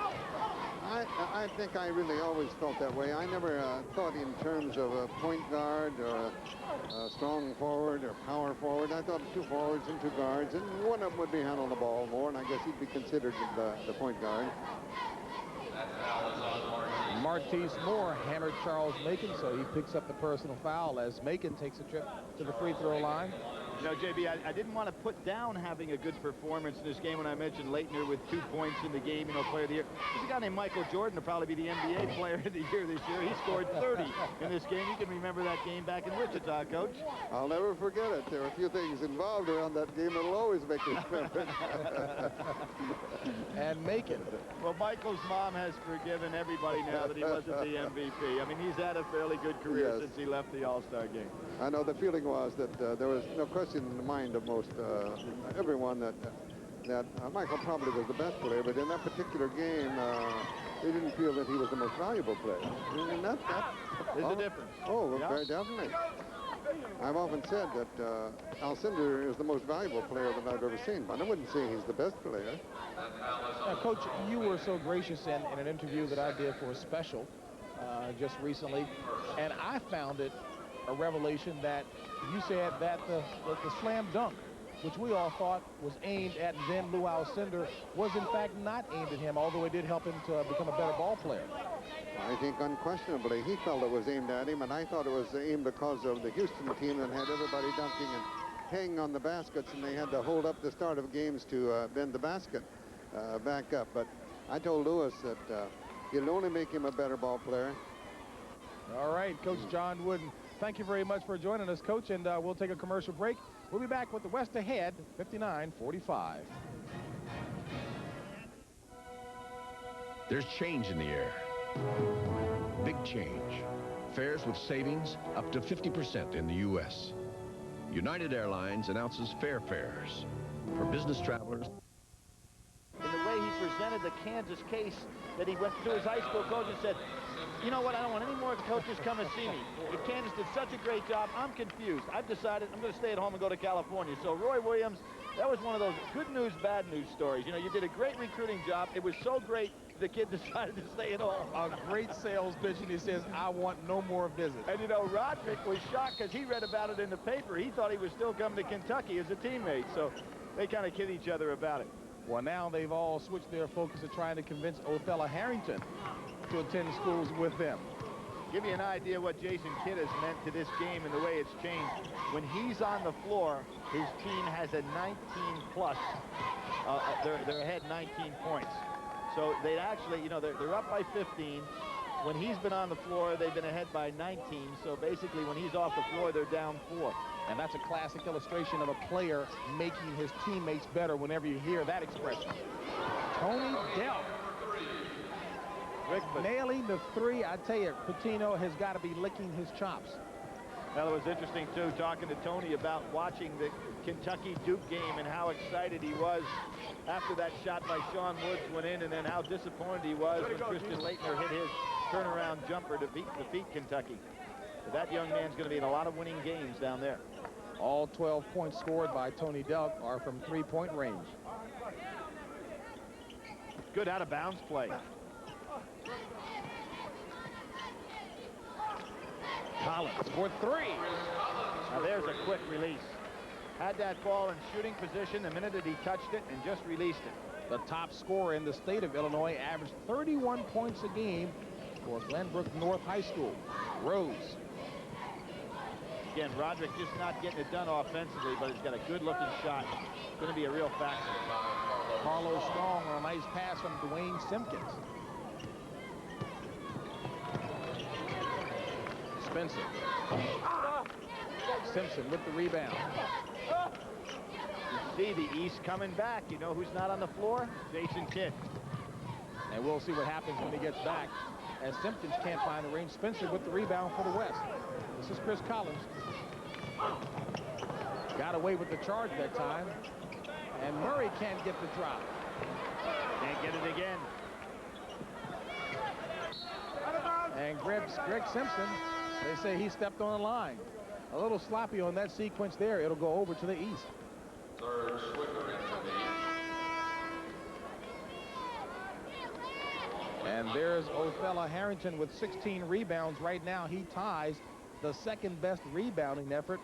I think I really always felt that way. I never thought in terms of a point guard or a strong forward or power forward. I thought two forwards and two guards, and one of them would be handling the ball more, and I guess he'd be considered the point guard. Martise Moore hammered Charles Macon, so he picks up the personal foul as Macon takes a trip to the free throw line. You know, JB, I didn't want to put down having a good performance in this game when I mentioned Leitner with 2 points in the game, you know, player of the year. There's a guy named Michael Jordan will probably be the NBA player of the year this year. He scored 30 in this game. You can remember that game back in Wichita, Coach. I'll never forget it. There were a few things involved around that game that'll always make me remember. And Macon. Well, Michael's mom has forgiven everybody now that he wasn't the MVP. I mean, he's had a fairly good career since he left the All-Star game. I know the feeling was that there was no question in the mind of most everyone that Michael probably was the best player, but in that particular game, they didn't feel that he was the most valuable player. And There's a difference. Oh, well, very definitely. I've often said that Alcindor is the most valuable player that I've ever seen, but I wouldn't say he's the best player. Coach, you were so gracious in an interview that I did for a special just recently, and I found it a revelation that you said that the slam dunk, which we all thought was aimed at then Lou Alcindor, was in fact not aimed at him, although it did help him to become a better ball player. I think unquestionably he felt it was aimed at him, and I thought it was aimed because of the Houston team that had everybody dunking and hanging on the baskets, and they had to hold up the start of games to bend the basket back up. But I told Lewis that it'll only make him a better ball player. All right, Coach John Wooden, thank you very much for joining us, Coach, and we'll take a commercial break. We'll be back with the West Ahead, 59-45. There's change in the air. Big change. Fares with savings up to 50% in the U.S. United Airlines announces fare fares for business travelers. In the way he presented the Kansas case, that he went to his high school coach and said, you know what, I don't want any more coaches come and see me. If Kansas did such a great job, I'm confused. I've decided I'm going to stay at home and go to California. So Roy Williams, that was one of those good news, bad news stories. You know, you did a great recruiting job. It was so great, the kid decided to stay at home. A great sales pitch, and he says, I want no more visits. And, you know, Roderick was shocked because he read about it in the paper. He thought he was still coming to Kentucky as a teammate. So they kind of kid each other about it. Well, now they've all switched their focus to trying to convince Othella Harrington to attend schools with them. Give you an idea what Jason Kidd has meant to this game and the way it's changed. When he's on the floor, his team has a 19-plus. They're ahead 19 points. So they actually, you know, they're up by 15. When he's been on the floor, they've been ahead by 19. So basically, when he's off the floor, they're down 4. And that's a classic illustration of a player making his teammates better whenever you hear that expression. Tony Delk. Nailing the three. I tell you, Patino has got to be licking his chops. Well, it was interesting, too, talking to Tony about watching the Kentucky-Duke game and how excited he was after that shot by Sean Woods went in, and then how disappointed he was when Christian Laettner hit his turnaround jumper to defeat Kentucky. But that young man's going to be in a lot of winning games down there. All 12 points scored by Tony Delk are from three-point range. Good out-of-bounds play. Collins for 3. Now there's a quick release. Had that ball in shooting position the minute that he touched it and just released it. The top scorer in the state of Illinois averaged 31 points a game for Glenbrook North High School. Rose. Again, Roderick just not getting it done offensively, but he's got a good-looking shot. It's going to be a real factor. Carlos Strong on a nice pass from Dwayne Simpkins. Spencer. Simpson with the rebound. You see the East coming back. You know who's not on the floor? Jason Kidd. And we'll see what happens when he gets back, as Simpkins can't find the range. Spencer with the rebound for the West. This is Chris Collins. Got away with the charge that time. And Murray can't get the drop. Can't get it again. And Greg Simpson, they say he stepped on the line. A little sloppy on that sequence there. It'll go over to the East. Third Swicker into the And there's Othella Harrington with 16 rebounds. Right now, he ties the second best rebounding effort,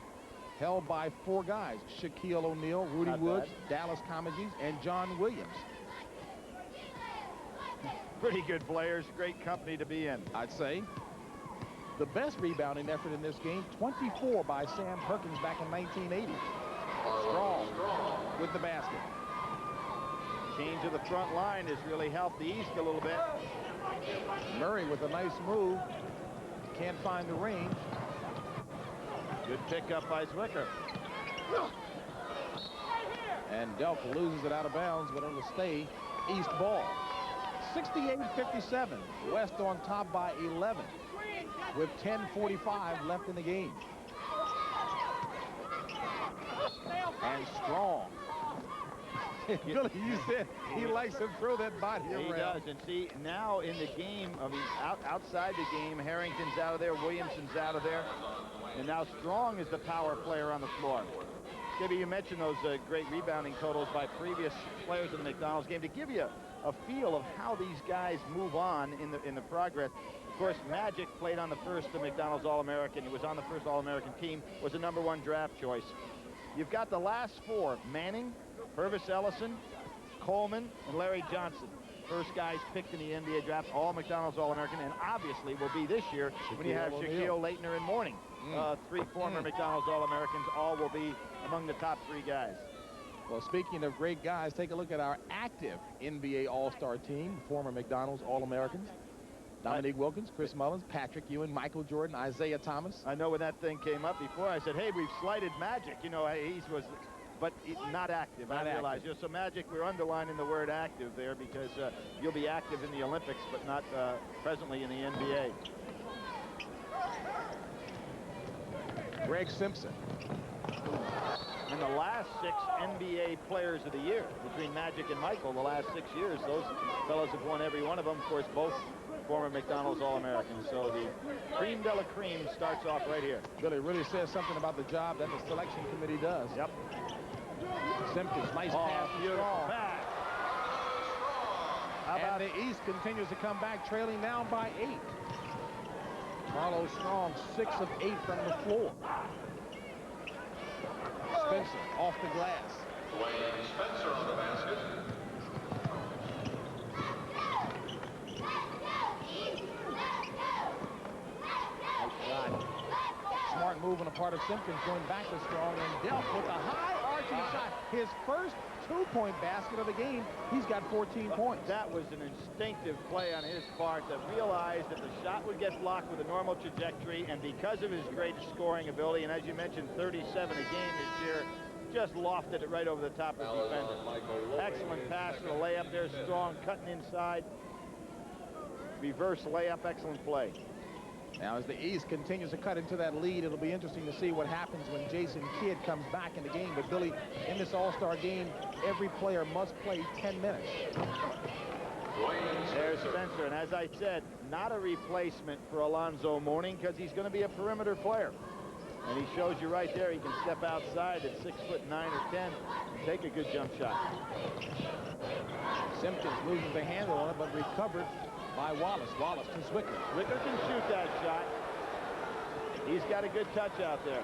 held by 4 guys: Shaquille O'Neal, Rudy Woods, Dallas Comegys, and John Williams. Pretty good players, great company to be in. I'd say. The best rebounding effort in this game, 24 by Sam Perkins back in 1980. Strong with the basket. Change of the front line has really helped the East a little bit. Murray with a nice move. Can't find the range. Good pickup by Zwicker. And Delk loses it out of bounds, but it'll stay East ball. 68-57. West on top by 11 with 10:45 left in the game. And Strong. Billy, you said he likes to throw that body around. He does, and see, now in the game, I mean, outside the game, Harrington's out of there, Williamson's out of there. And now Strong is the power player on the floor. Maybe you mentioned those great rebounding totals by previous players in the McDonald's game to give you a feel of how these guys move on in the progress. Of course, Magic played on the first McDonald's All-American. He was on the first All-American team, was a #1 draft choice. You've got the last four: Manning, Purvis Ellison, Coleman, and Larry Johnson. First guys picked in the NBA draft, all McDonald's All-American, and obviously will be this year when you have Shaquille, Leitner, and Mourning. Three former McDonald's All-Americans, all will be among the top 3 guys. Well, speaking of great guys, take a look at our active NBA All-Star team, former McDonald's All-Americans. Dominique Wilkins, Chris Mullins, Patrick Ewing, Michael Jordan, Isaiah Thomas. I know when that thing came up before, I said, hey, we've slighted Magic. You know, but not active. I realize. So Magic, we're underlining the word active there because you'll be active in the Olympics, but not presently in the NBA. Greg Simpson. And the last 6 NBA players of the year between Magic and Michael, the last 6 years, those fellows have won every one of them. Of course, both former McDonald's All-Americans. So the cream de la cream starts off right here. Billy really says something about the job that the selection committee does. Yep. Simpkins, nice pass. Beautiful pass. How about the East continues to come back, trailing now by 8. Carlos Strong, 6 of 8 from the floor. Spencer off the glass. Wayne Spencer on the basket. Nice shot. Smart move on the part of Simpkins, going back to Strong, and dealt with a high arching shot. His first 2-point basket of the game. He's got 14 points. That was an instinctive play on his part to realize that the shot would get blocked with a normal trajectory, and because of his great scoring ability, and as you mentioned, 37 a game this year, just lofted it right over the top of the defender. Excellent pass for the layup there. Strong cutting inside. Reverse layup, excellent play. Now, as the East continues to cut into that lead, it'll be interesting to see what happens when Jason Kidd comes back in the game. But, Billy, in this All-Star game, every player must play 10 minutes. There's Spencer, and as I said, not a replacement for Alonzo Mourning because he's going to be a perimeter player. And he shows you right there he can step outside at 6'9" or 10 and take a good jump shot. Simpkins loses the handle on it, but recovered by Wallace. Wallace to Zwicker. Zwicker can shoot that shot. He's got a good touch out there.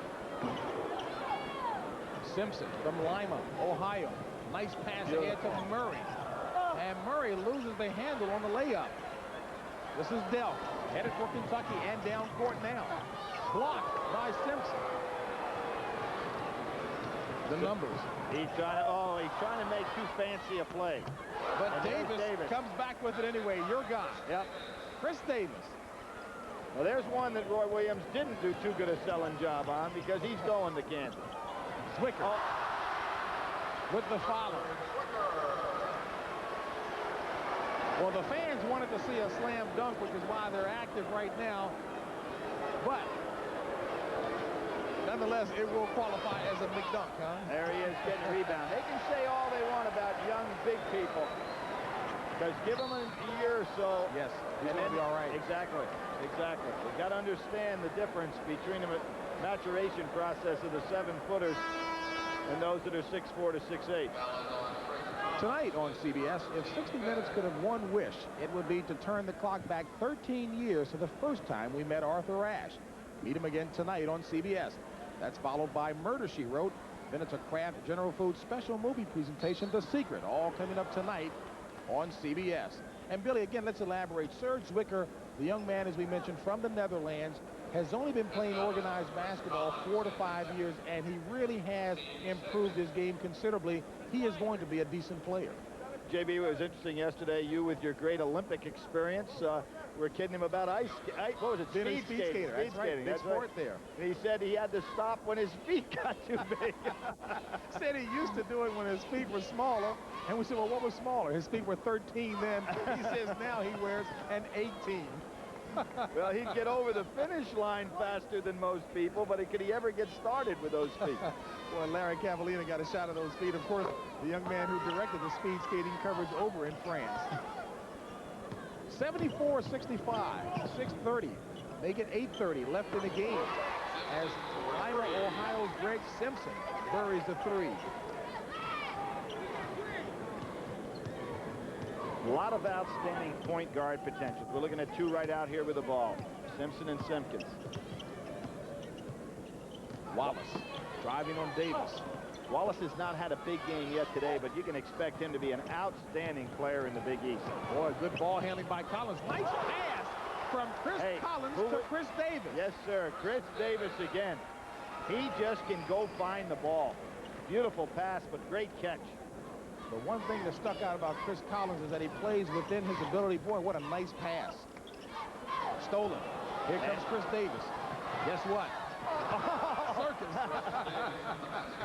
Simpson from Lima, Ohio. Nice pass ahead to Murray. And Murray loses the handle on the layup. This is Delk, headed for Kentucky and down court now. Blocked by Simpson. The numbers. He's trying to make too fancy a play. But Davis comes back with it anyway. Your guy. Yep. Chris Davis. Well, there's one that Roy Williams didn't do too good a selling job on because he's going to Kansas. Zwicker with the follow. Well, the fans wanted to see a slam dunk, which is why they're active right now. But nonetheless, it will qualify as a McDunk, huh? There he is getting a rebound. They can say all they want about young, big people. Because give them a year or so. Yes, he's going to be all right. Exactly. Exactly. We've got to understand the difference between the maturation process of the 7-footers and those that are 6'4" to 6'8". Tonight on CBS, if 60 Minutes could have one wish, it would be to turn the clock back 13 years to the first time we met Arthur Ashe. Meet him again tonight on CBS. That's followed by Murder, She Wrote. Then it's a Kraft General Foods special movie presentation, The Secret, all coming up tonight on CBS. And Billy, again, let's elaborate. Serge Zwicker, the young man, as we mentioned, from the Netherlands, has only been playing organized basketball 4 to 5 years, and he really has improved his game considerably. He is going to be a decent player. JB, it was interesting yesterday, you with your great Olympic experience, were kidding him about what was it? Speed skating. That's right. Big sport there. And he said he had to stop when his feet got too big. Said he used to do it when his feet were smaller. And we said, well, what was smaller? His feet were 13 then. He says now he wears an 18. Well, he'd get over the finish line faster than most people, but could he ever get started with those feet? Well, Larry Cavallina got a shot of those feet. Of course, the young man who directed the speed skating coverage over in France. 74-65, 6:30. Make it 8:30 left in the game. as Lima, Ohio's Greg Simpson buries the three. A lot of outstanding point guard potentials. We're looking at two right out here with the ball. Simpson and Simpkins. Wallace driving on Davis. Wallace has not had a big game yet today, but you can expect him to be an outstanding player in the Big East. Boy, good ball handling by Collins. Nice pass from Chris Collins to Chris Davis. Yes, sir. Chris Davis again. He just can go find the ball. Beautiful pass, but great catch. The one thing that stuck out about Chris Collins is that he plays within his ability. Boy, what a nice pass. Stolen. Here comes Chris Davis. Guess what? Circus.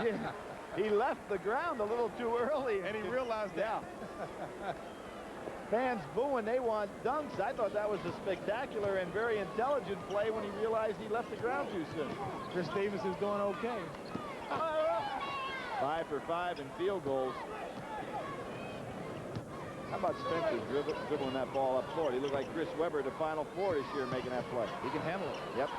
Yeah. He left the ground a little too early. And he realized that. Fans booing, they want dunks. I thought that was a spectacular and very intelligent play when he realized he left the ground too soon. Chris Davis is doing okay. 5 for 5 in field goals. How about Spencer dribbling that ball up court? He looked like Chris Webber at the Final Four this year making that play. He can handle it. Yep.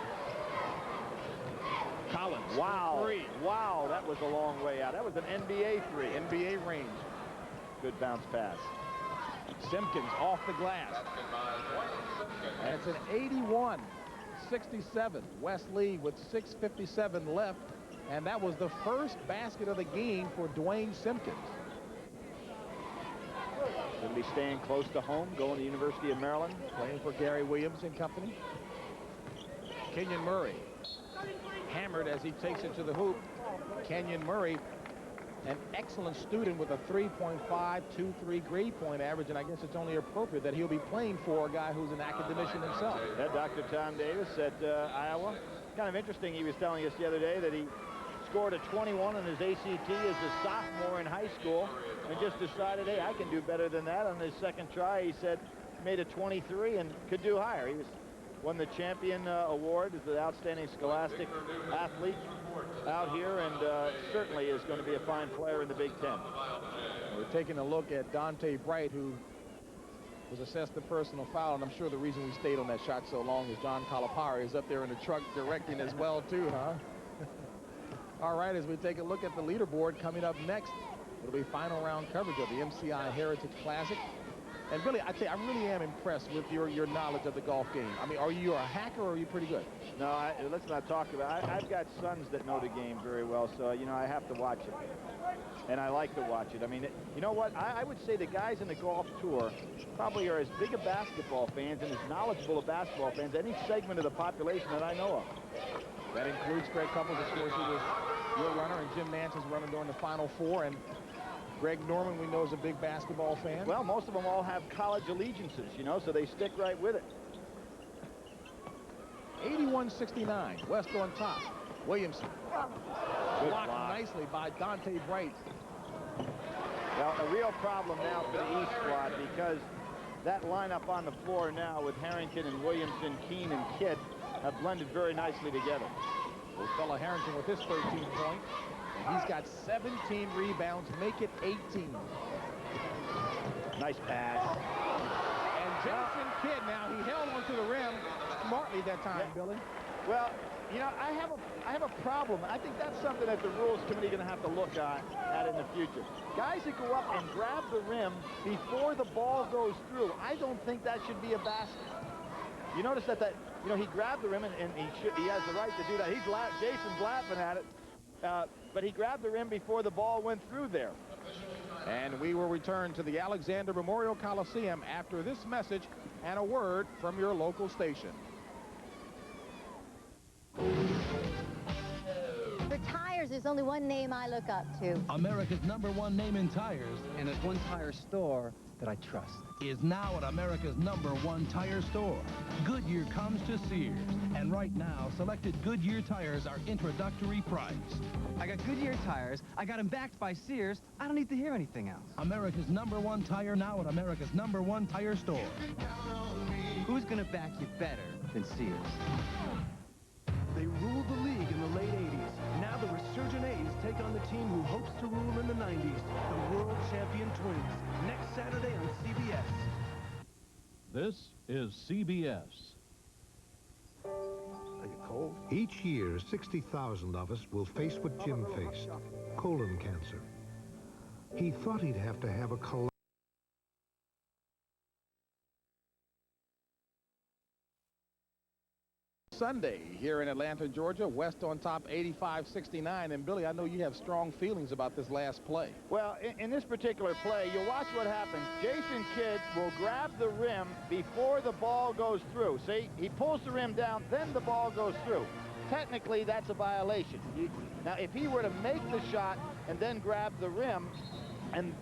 Collins. Wow. Three. Wow, that was a long way out. That was an NBA three. NBA range. Good bounce pass. Simpkins off the glass. And it's an 81-67. West lead with 6:57 left. And that was the first basket of the game for Dwayne Simpkins. Going to be staying close to home, going to the University of Maryland. Playing for Gary Williams and company. Kenyon Murray. Hammered as he takes it to the hoop. Kenyon Murray, an excellent student with a 3.523 grade point average, and I guess it's only appropriate that he'll be playing for a guy who's an academician himself. Yeah, Dr. Tom Davis at Iowa. Kind of interesting, he was telling us the other day that he scored a 21 on his ACT as a sophomore in high school and just decided, hey, I can do better than that. On his second try, he said, made a 23 and could do higher. He won the champion award as the outstanding scholastic athlete out here, and certainly is going to be a fine player in the Big Ten. We're taking a look at Donta Bright, who was assessed a personal foul, and I'm sure the reason we stayed on that shot so long is John Calipari is up there in the truck directing as well too, huh? All right, as we take a look at the leaderboard coming up next, it'll be final round coverage of the MCI Heritage Classic. And really, I really am impressed with your knowledge of the golf game. I mean, are you a hacker or are you pretty good? No, let's not talk about it. I've got sons that know the game very well, so, you know, I have to watch it. And I like to watch it. I mean, you know what? I would say the guys in the golf tour probably are as big a basketball fans and as knowledgeable of basketball fans as any segment of the population that I know of. That includes Greg Couples, of course, who was your runner, and Jim Nance's runner during the Final Four, and Greg Norman, we know, is a big basketball fan. Well, most of them all have college allegiances, you know, so they stick right with it. 81-69, West on top. Williamson. Blocked nicely by Donta Bright. Well, a real problem now for the East squad, because that lineup on the floor now with Harrington and Williamson, Keene and Kidd have blended very nicely together. Old fella Harrington with his 13 points. He's got 17 rebounds, make it 18. Nice pass. And Jason Kidd now, he held onto the rim smartly that time, Billy. Well, you know, I have a problem. I think that's something that the rules committee is going to have to look at in the future. Guys that go up and grab the rim before the ball goes through, I don't think that should be a basket. You notice that you know, he grabbed the rim and he has the right to do that. Jason's laughing at it. But he grabbed the rim before the ball went through there. And we will return to the Alexander Memorial Coliseum after this message and a word from your local station. For tires, there's only one name I look up to. America's #1 name in tires. And there's one tire store that I trust. Is now at America's #1 tire store. Goodyear comes to Sears. And right now, selected Goodyear tires are introductory price. I got Goodyear tires. I got them backed by Sears. I don't need to hear anything else. America's #1 tire now at America's #1 tire store. Who's going to back you better than Sears? They ruled the league in the late 80s. Now the resurgent A's take on the team who hopes to rule in the 90s, the world champion Twins, next Saturday on CBS. This is CBS. A cold. Each year, 60,000 of us will face what Jim faced, colon cancer. He thought he'd have to have a Sunday here in Atlanta, Georgia. West on top 85-69. And Billy, I know you have strong feelings about this last play. Well, in this particular play, you'll watch what happens. Jason Kidd will grab the rim before the ball goes through. See, he pulls the rim down, then the ball goes through. Technically, that's a violation. Now, if he were to make the shot and then grab the rim, and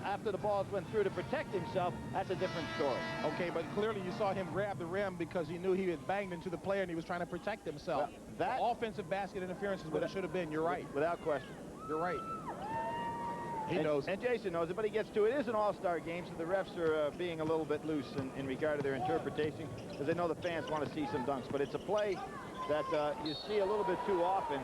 after the balls went through to protect himself, that's a different story. Okay, but clearly you saw him grab the rim because he knew he had banged into the player and he was trying to protect himself. Well, that offensive basket interference is what it should have been. You're right. Without question. You're right. He knows. And Jason knows it, but he gets to it. It is an all-star game, so the refs are being a little bit loose in regard to their interpretation, because they know the fans want to see some dunks. But it's a play that you see a little bit too often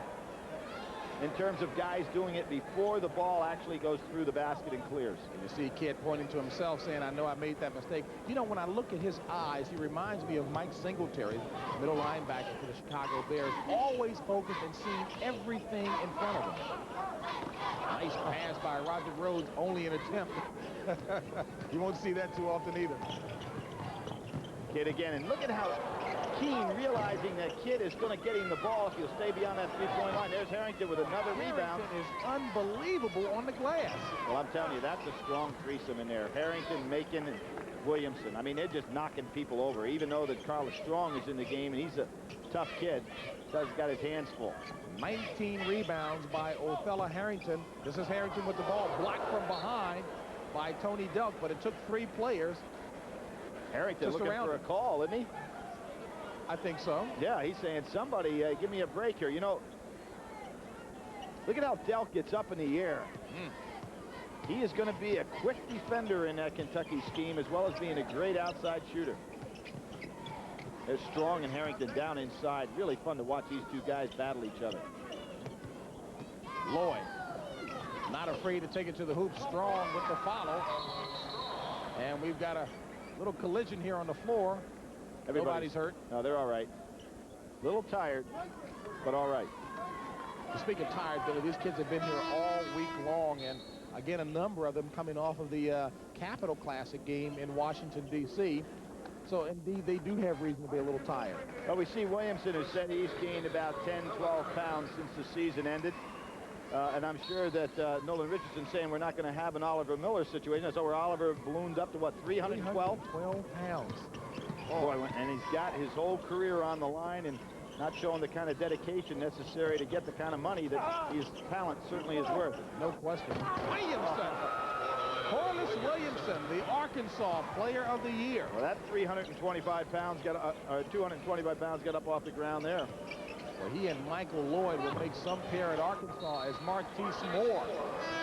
in terms of guys doing it before the ball actually goes through the basket and clears. And you see Kidd pointing to himself saying, I know I made that mistake. You know, when I look at his eyes, he reminds me of Mike Singletary, middle linebacker for the Chicago Bears, always focused and seeing everything in front of him. Nice pass by Roger Rhodes, only an attempt. You won't see that too often either. Kidd again, and look at how Keene, realizing that Kidd is going to get him the ball if he'll stay beyond that three-point line. There's Harrington with another rebound. Harrington is unbelievable on the glass. Well, I'm telling you, that's a strong threesome in there. Harrington, Macon, and Williamson. I mean, they're just knocking people over, even though that Carlos Strong is in the game, and he's a tough kid. He's got his hands full. 19 rebounds by Othella Harrington. This is Harrington with the ball blocked from behind by Tony Delk, but it took 3 players. Harrington looking for a call, isn't he? I think so. Yeah, he's saying, somebody give me a break here. You know, look at how Delk gets up in the air. He is going to be a quick defender in that Kentucky scheme, as well as being a great outside shooter. There's Strong and Harrington down inside. Really fun to watch these two guys battle each other. Lloyd, not afraid to take it to the hoop. Strong with the follow. And we've got a little collision here on the floor. Nobody's hurt. No, they're all right. A little tired, but all right. Speaking of tired, Billy, these kids have been here all week long, and again, a number of them coming off of the Capital Classic game in Washington, D.C. So, indeed, they do have reason to be a little tired. Well, we see Williamson has said he's gained about 10, 12 pounds since the season ended. And I'm sure that Nolan Richardson saying we're not going to have an Oliver Miller situation. So where Oliver ballooned up to, what, 312? 12 pounds. Oh, boy, and he's got his whole career on the line and not showing the kind of dedication necessary to get the kind of money that his talent certainly is worth. No question. Williamson. Corliss Williamson, the Arkansas Player of the Year. Well, that 325 pounds got, 225 pounds got up off the ground there. Well, he and Michael Lloyd will make some pair at Arkansas as Marquise Moore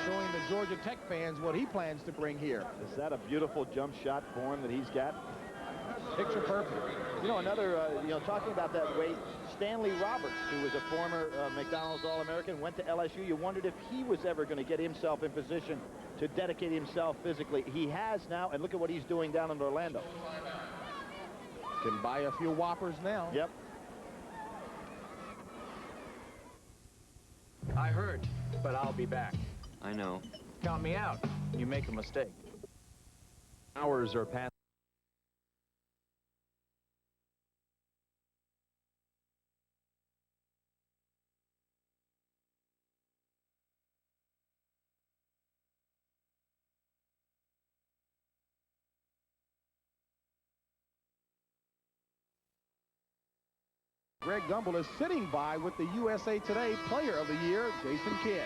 showing the Georgia Tech fans what he plans to bring here. Is that a beautiful jump shot form that he's got? Picture perfect. You know, another, talking about that weight, Stanley Roberts, who was a former McDonald's All-American, went to LSU. You wondered if he was ever going to get himself in position to dedicate himself physically. He has now, and look at what he's doing down in Orlando. Can buy a few whoppers now. Yep. I hurt, but I'll be back. I know. Count me out. You make a mistake. Hours are past. Greg Gumbel is sitting by with the USA Today Player of the Year, Jason Kidd.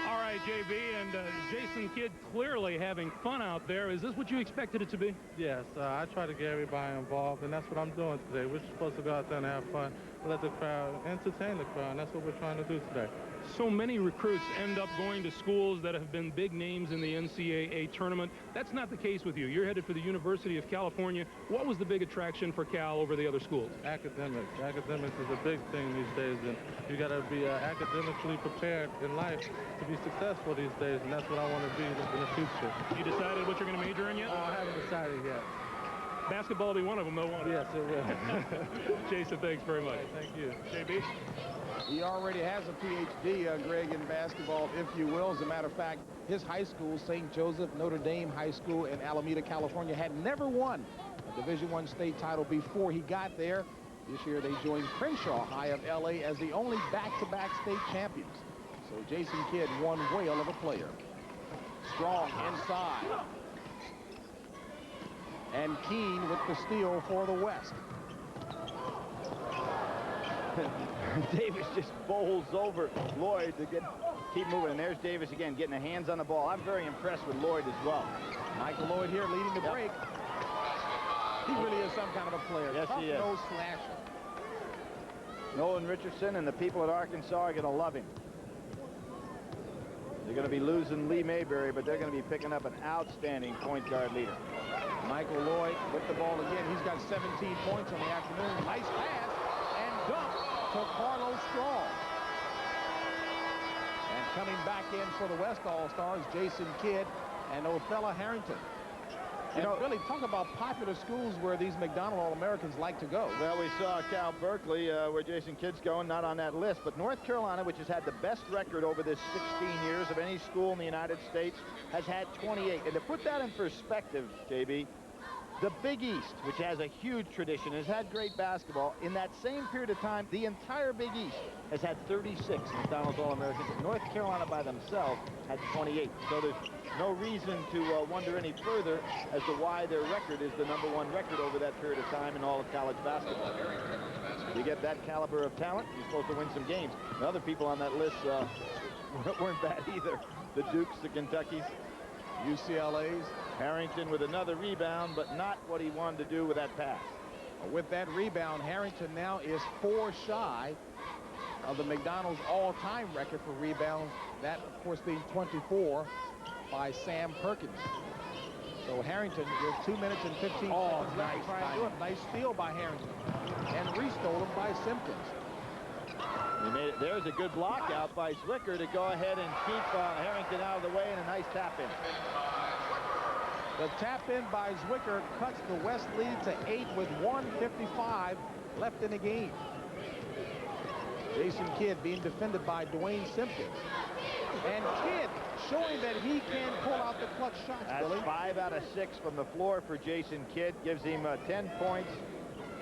All right, JB, and Jason Kidd clearly having fun out there. Is this what you expected it to be? Yes, I try to get everybody involved, and that's what I'm doing today. We're supposed to go out there and have fun, let the crowd entertain the crowd, and that's what we're trying to do today. So many recruits end up going to schools that have been big names in the NCAA tournament. That's not the case with you. You're headed for the University of California. What was the big attraction for Cal over the other schools? Academics. Academics is a big thing these days, and you got to be academically prepared in life to be successful these days, and that's what I want to be in the future. You decided what you're going to major in yet? I haven't decided yet. Basketball will be one of them, though, won't it? Yes, it will. Jason, thanks very much. Thank you. JB? He already has a PhD, Greg, in basketball, if you will. As a matter of fact, his high school, St. Joseph Notre Dame High School in Alameda, California, had never won a Division I state title before he got there. This year, they joined Crenshaw High of L.A. as the only back-to-back state champions. So Jason Kidd, one whale of a player. Strong inside. And Keene with the steal for the West. Davis just bowls over Lloyd to keep moving. And there's Davis again, getting the hands on the ball. I'm very impressed with Lloyd as well. Michael Lloyd here leading the break. He really is some kind of a player. Yes, he is. Tough-nosed slasher. Nolan Richardson and the people at Arkansas are going to love him. They're going to be losing Lee Mayberry, but they're going to be picking up an outstanding point guard leader. Michael Lloyd with the ball again. He's got 17 points on the afternoon. Nice pass and dunk to Carlos Strong. And coming back in for the West All-Stars, Jason Kidd and Othello Harrington. And really, talk about popular schools where these McDonald All-Americans like to go. Well, we saw Cal Berkeley, where Jason Kidd's going, not on that list. But North Carolina, which has had the best record over this 16 years of any school in the United States, has had 28. And to put that in perspective, JB, the Big East, which has a huge tradition, has had great basketball. In that same period of time, the entire Big East has had 36 McDonald's All-Americans. North Carolina by themselves had 28. So there's no reason to wonder any further as to why their record is the #1 record over that period of time in all of college basketball. You get that caliber of talent, you're supposed to win some games. And other people on that list weren't bad either. The Dukes, the Kentuckys, UCLA's. Harrington with another rebound, but not what he wanted to do with that pass. With that rebound, Harrington now is 4 shy of the McDonald's all-time record for rebounds. That, of course, being 24 by Sam Perkins. So Harrington with 2 minutes and 15 seconds left to try and do it. Nice steal by Harrington. And restolen by Simpkins. He made it. There's a good block out by Zwicker to go ahead and keep Harrington out of the way, and a nice tap in. The tap in by Zwicker cuts the West lead to 8 with 1:55 left in the game. Jason Kidd being defended by Dwayne Simpkins. And Kidd showing that he can pull out the clutch shots, That's Billy. 5 out of 6 from the floor for Jason Kidd. Gives him 10 points,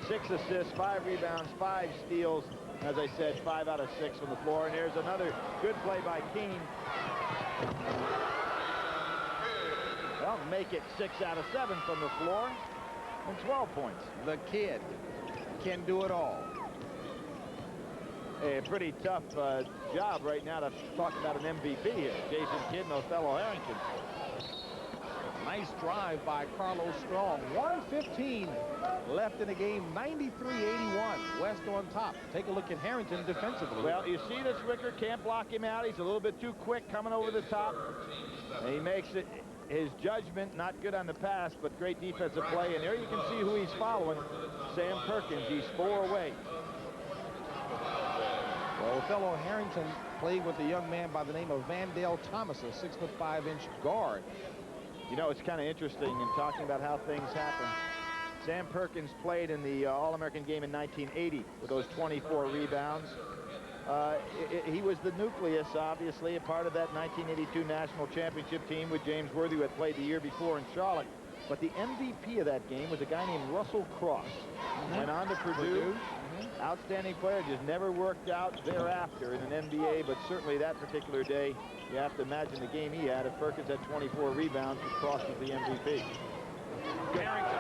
6 assists, 5 rebounds, 5 steals. As I said, 5 out of 6 from the floor. And there's another good play by Keene. Well, make it 6 out of 7 from the floor and 12 points. The Kid can do it all. A pretty tough job right now to talk about an MVP here. Jason Kidd and Othello Harrington. Nice drive by Carlos Strong. 1:15 left in the game. 93-81. West on top. Take a look at Harrington defensively. Well, you see this Zwicker can't block him out. He's a little bit too quick coming over the top. And he makes it. His judgment not good on the pass, but great defensive play. And there you can see who he's following. Sam Perkins. He's 4 away. Well, Othello Harrington played with a young man by the name of Vandale Thomas, a 6'5" guard. You know, it's kind of interesting in talking about how things happen. Sam Perkins played in the All-American game in 1980 with those 24 rebounds. He was the nucleus, obviously, a part of that 1982 national championship team with James Worthy, who had played the year before in Charlotte. But the MVP of that game was a guy named Russell Cross. Went on to Purdue. Outstanding player, just never worked out thereafter in an NBA, but certainly that particular day, you have to imagine the game he had. If Perkins had 24 rebounds, Cross was the MVP. Harrington.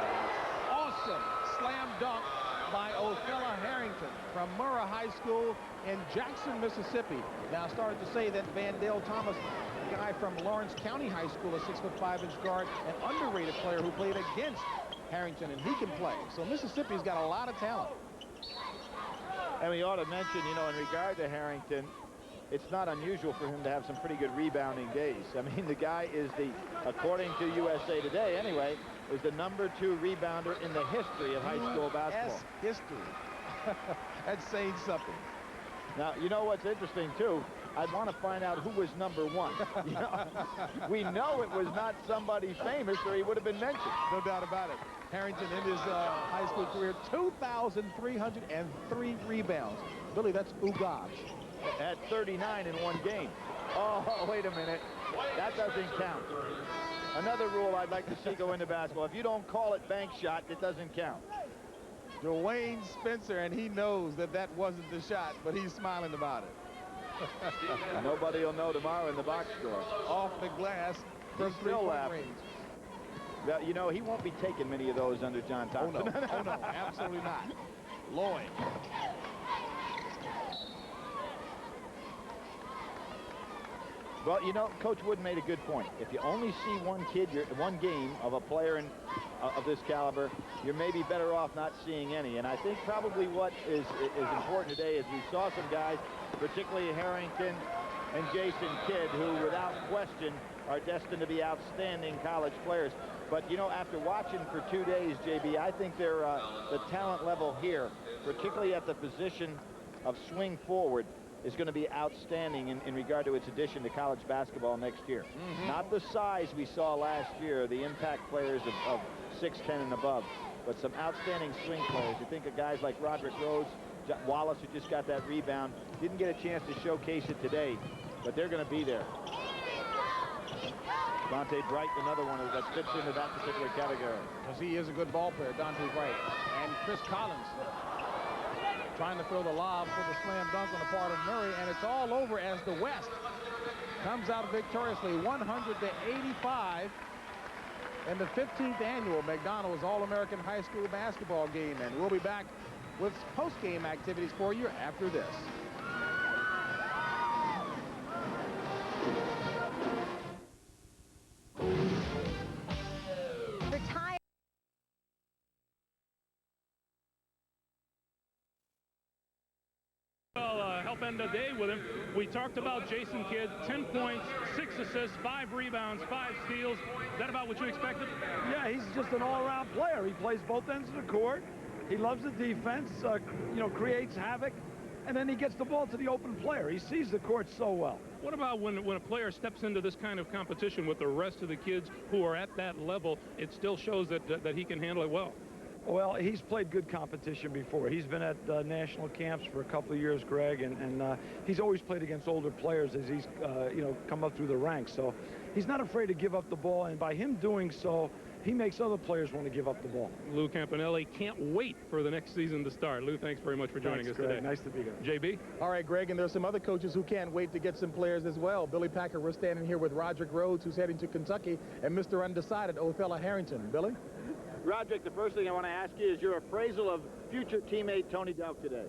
Awesome slam dunk by Othello Harrington from Murrah High School in Jackson, Mississippi. Now started to say that Vandale Thomas, a guy from Lawrence County High School, a 6'5" guard, an underrated player who played against Harrington, and he can play. So Mississippi's got a lot of talent. And we ought to mention, you know, in regard to Harrington, it's not unusual for him to have some pretty good rebounding days. I mean, the guy is according to USA Today anyway, is the #2 rebounder in the history of high school basketball. History. That's saying something. Now, you know what's interesting, too? I'd want to find out who was number one. You know, we know it was not somebody famous, or he would have been mentioned. No doubt about it. Harrington in his high school career, 2,303 rebounds. Billy, that's gosh. At 39 in one game. Oh, wait a minute. That doesn't count. Another rule I'd like to see go into basketball. If you don't call it bank shot, it doesn't count. Dwayne Spencer, and he knows that that wasn't the shot, but he's smiling about it. Nobody will know tomorrow in the box score. Off the glass from three-point range. Well, you know, he won't be taking many of those under John Thompson. Oh, no. Oh, no. Absolutely not. Lloyd. Well, you know, Coach Wood made a good point. If you only see one game of a player of this caliber, you're maybe better off not seeing any. And I think probably what is important today is we saw some guys, particularly Harrington and Jason Kidd, who without question are destined to be outstanding college players. But, you know, after watching for 2 days, JB, I think they're the talent level here, particularly at the position of swing forward, is going to be outstanding in regard to its addition to college basketball next year. Not the size we saw last year, the impact players of 6'10" and above, but some outstanding swing players. You think of guys like Roderick Rhodes, Wallace, who just got that rebound, didn't get a chance to showcase it today, but they're going to be there. Dante Bright, another one that fits into that particular category. Because he is a good ball player, Dante Bright. And Chris Collins trying to throw the lob for the slam dunk on the part of Murray, and it's all over as the West comes out victoriously, 100-85 in the 15th annual McDonald's All-American High School Basketball Game. And we'll be back with post-game activities for you after this. Help end the day with him. We talked about Jason Kidd, 10 points, 6 assists, 5 rebounds, 5 steals. Is that about what you expected? Yeah, he's just an all-around player. He plays both ends of the court. He loves the defense, you know, creates havoc, and then he gets the ball to the open player. He sees the court so well. What about when a player steps into this kind of competition with the rest of the kids who are at that level? It still shows that he can handle it well. Well, he's played good competition before. He's been at national camps for a couple of years, Greg, and he's always played against older players as he's, you know, come up through the ranks. So he's not afraid to give up the ball, and by him doing so, he makes other players want to give up the ball. Lou Campanelli can't wait for the next season to start. Lou, thanks very much for joining us today. Nice to be here. JB? All right, Greg, and there's some other coaches who can't wait to get some players as well. Billy Packer, we're standing here with Roderick Rhodes, who's heading to Kentucky, and Mr. Undecided, Othello Harrington. Billy? Roderick, the first thing I want to ask you is your appraisal of future teammate Tony Delk today.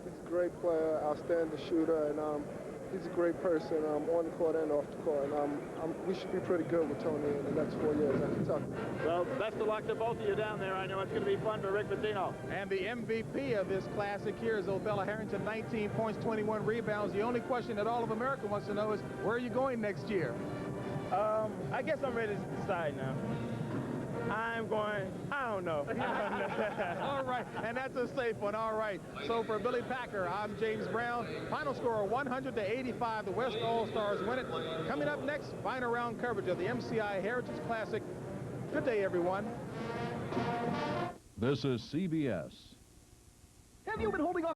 He's a great player, outstanding shooter, and he's a great person on the court and off the court. And we should be pretty good with Tony in the next 4 years at Kentucky. Well, best of luck to both of you down there. I know it's going to be fun for Rick Pitino. And the MVP of this classic here is Othello Harrington, 19 points, 21 rebounds. The only question that all of America wants to know is, where are you going next year? I guess I'm ready to decide now. I'm going, I don't know. All right, and that's a safe one. All right, so for Billy Packer, I'm James Brown. Final score 100-85. The West All-Stars win it. Coming up next, final round coverage of the MCI Heritage Classic. Good day, everyone. This is CBS. Have you been holding on?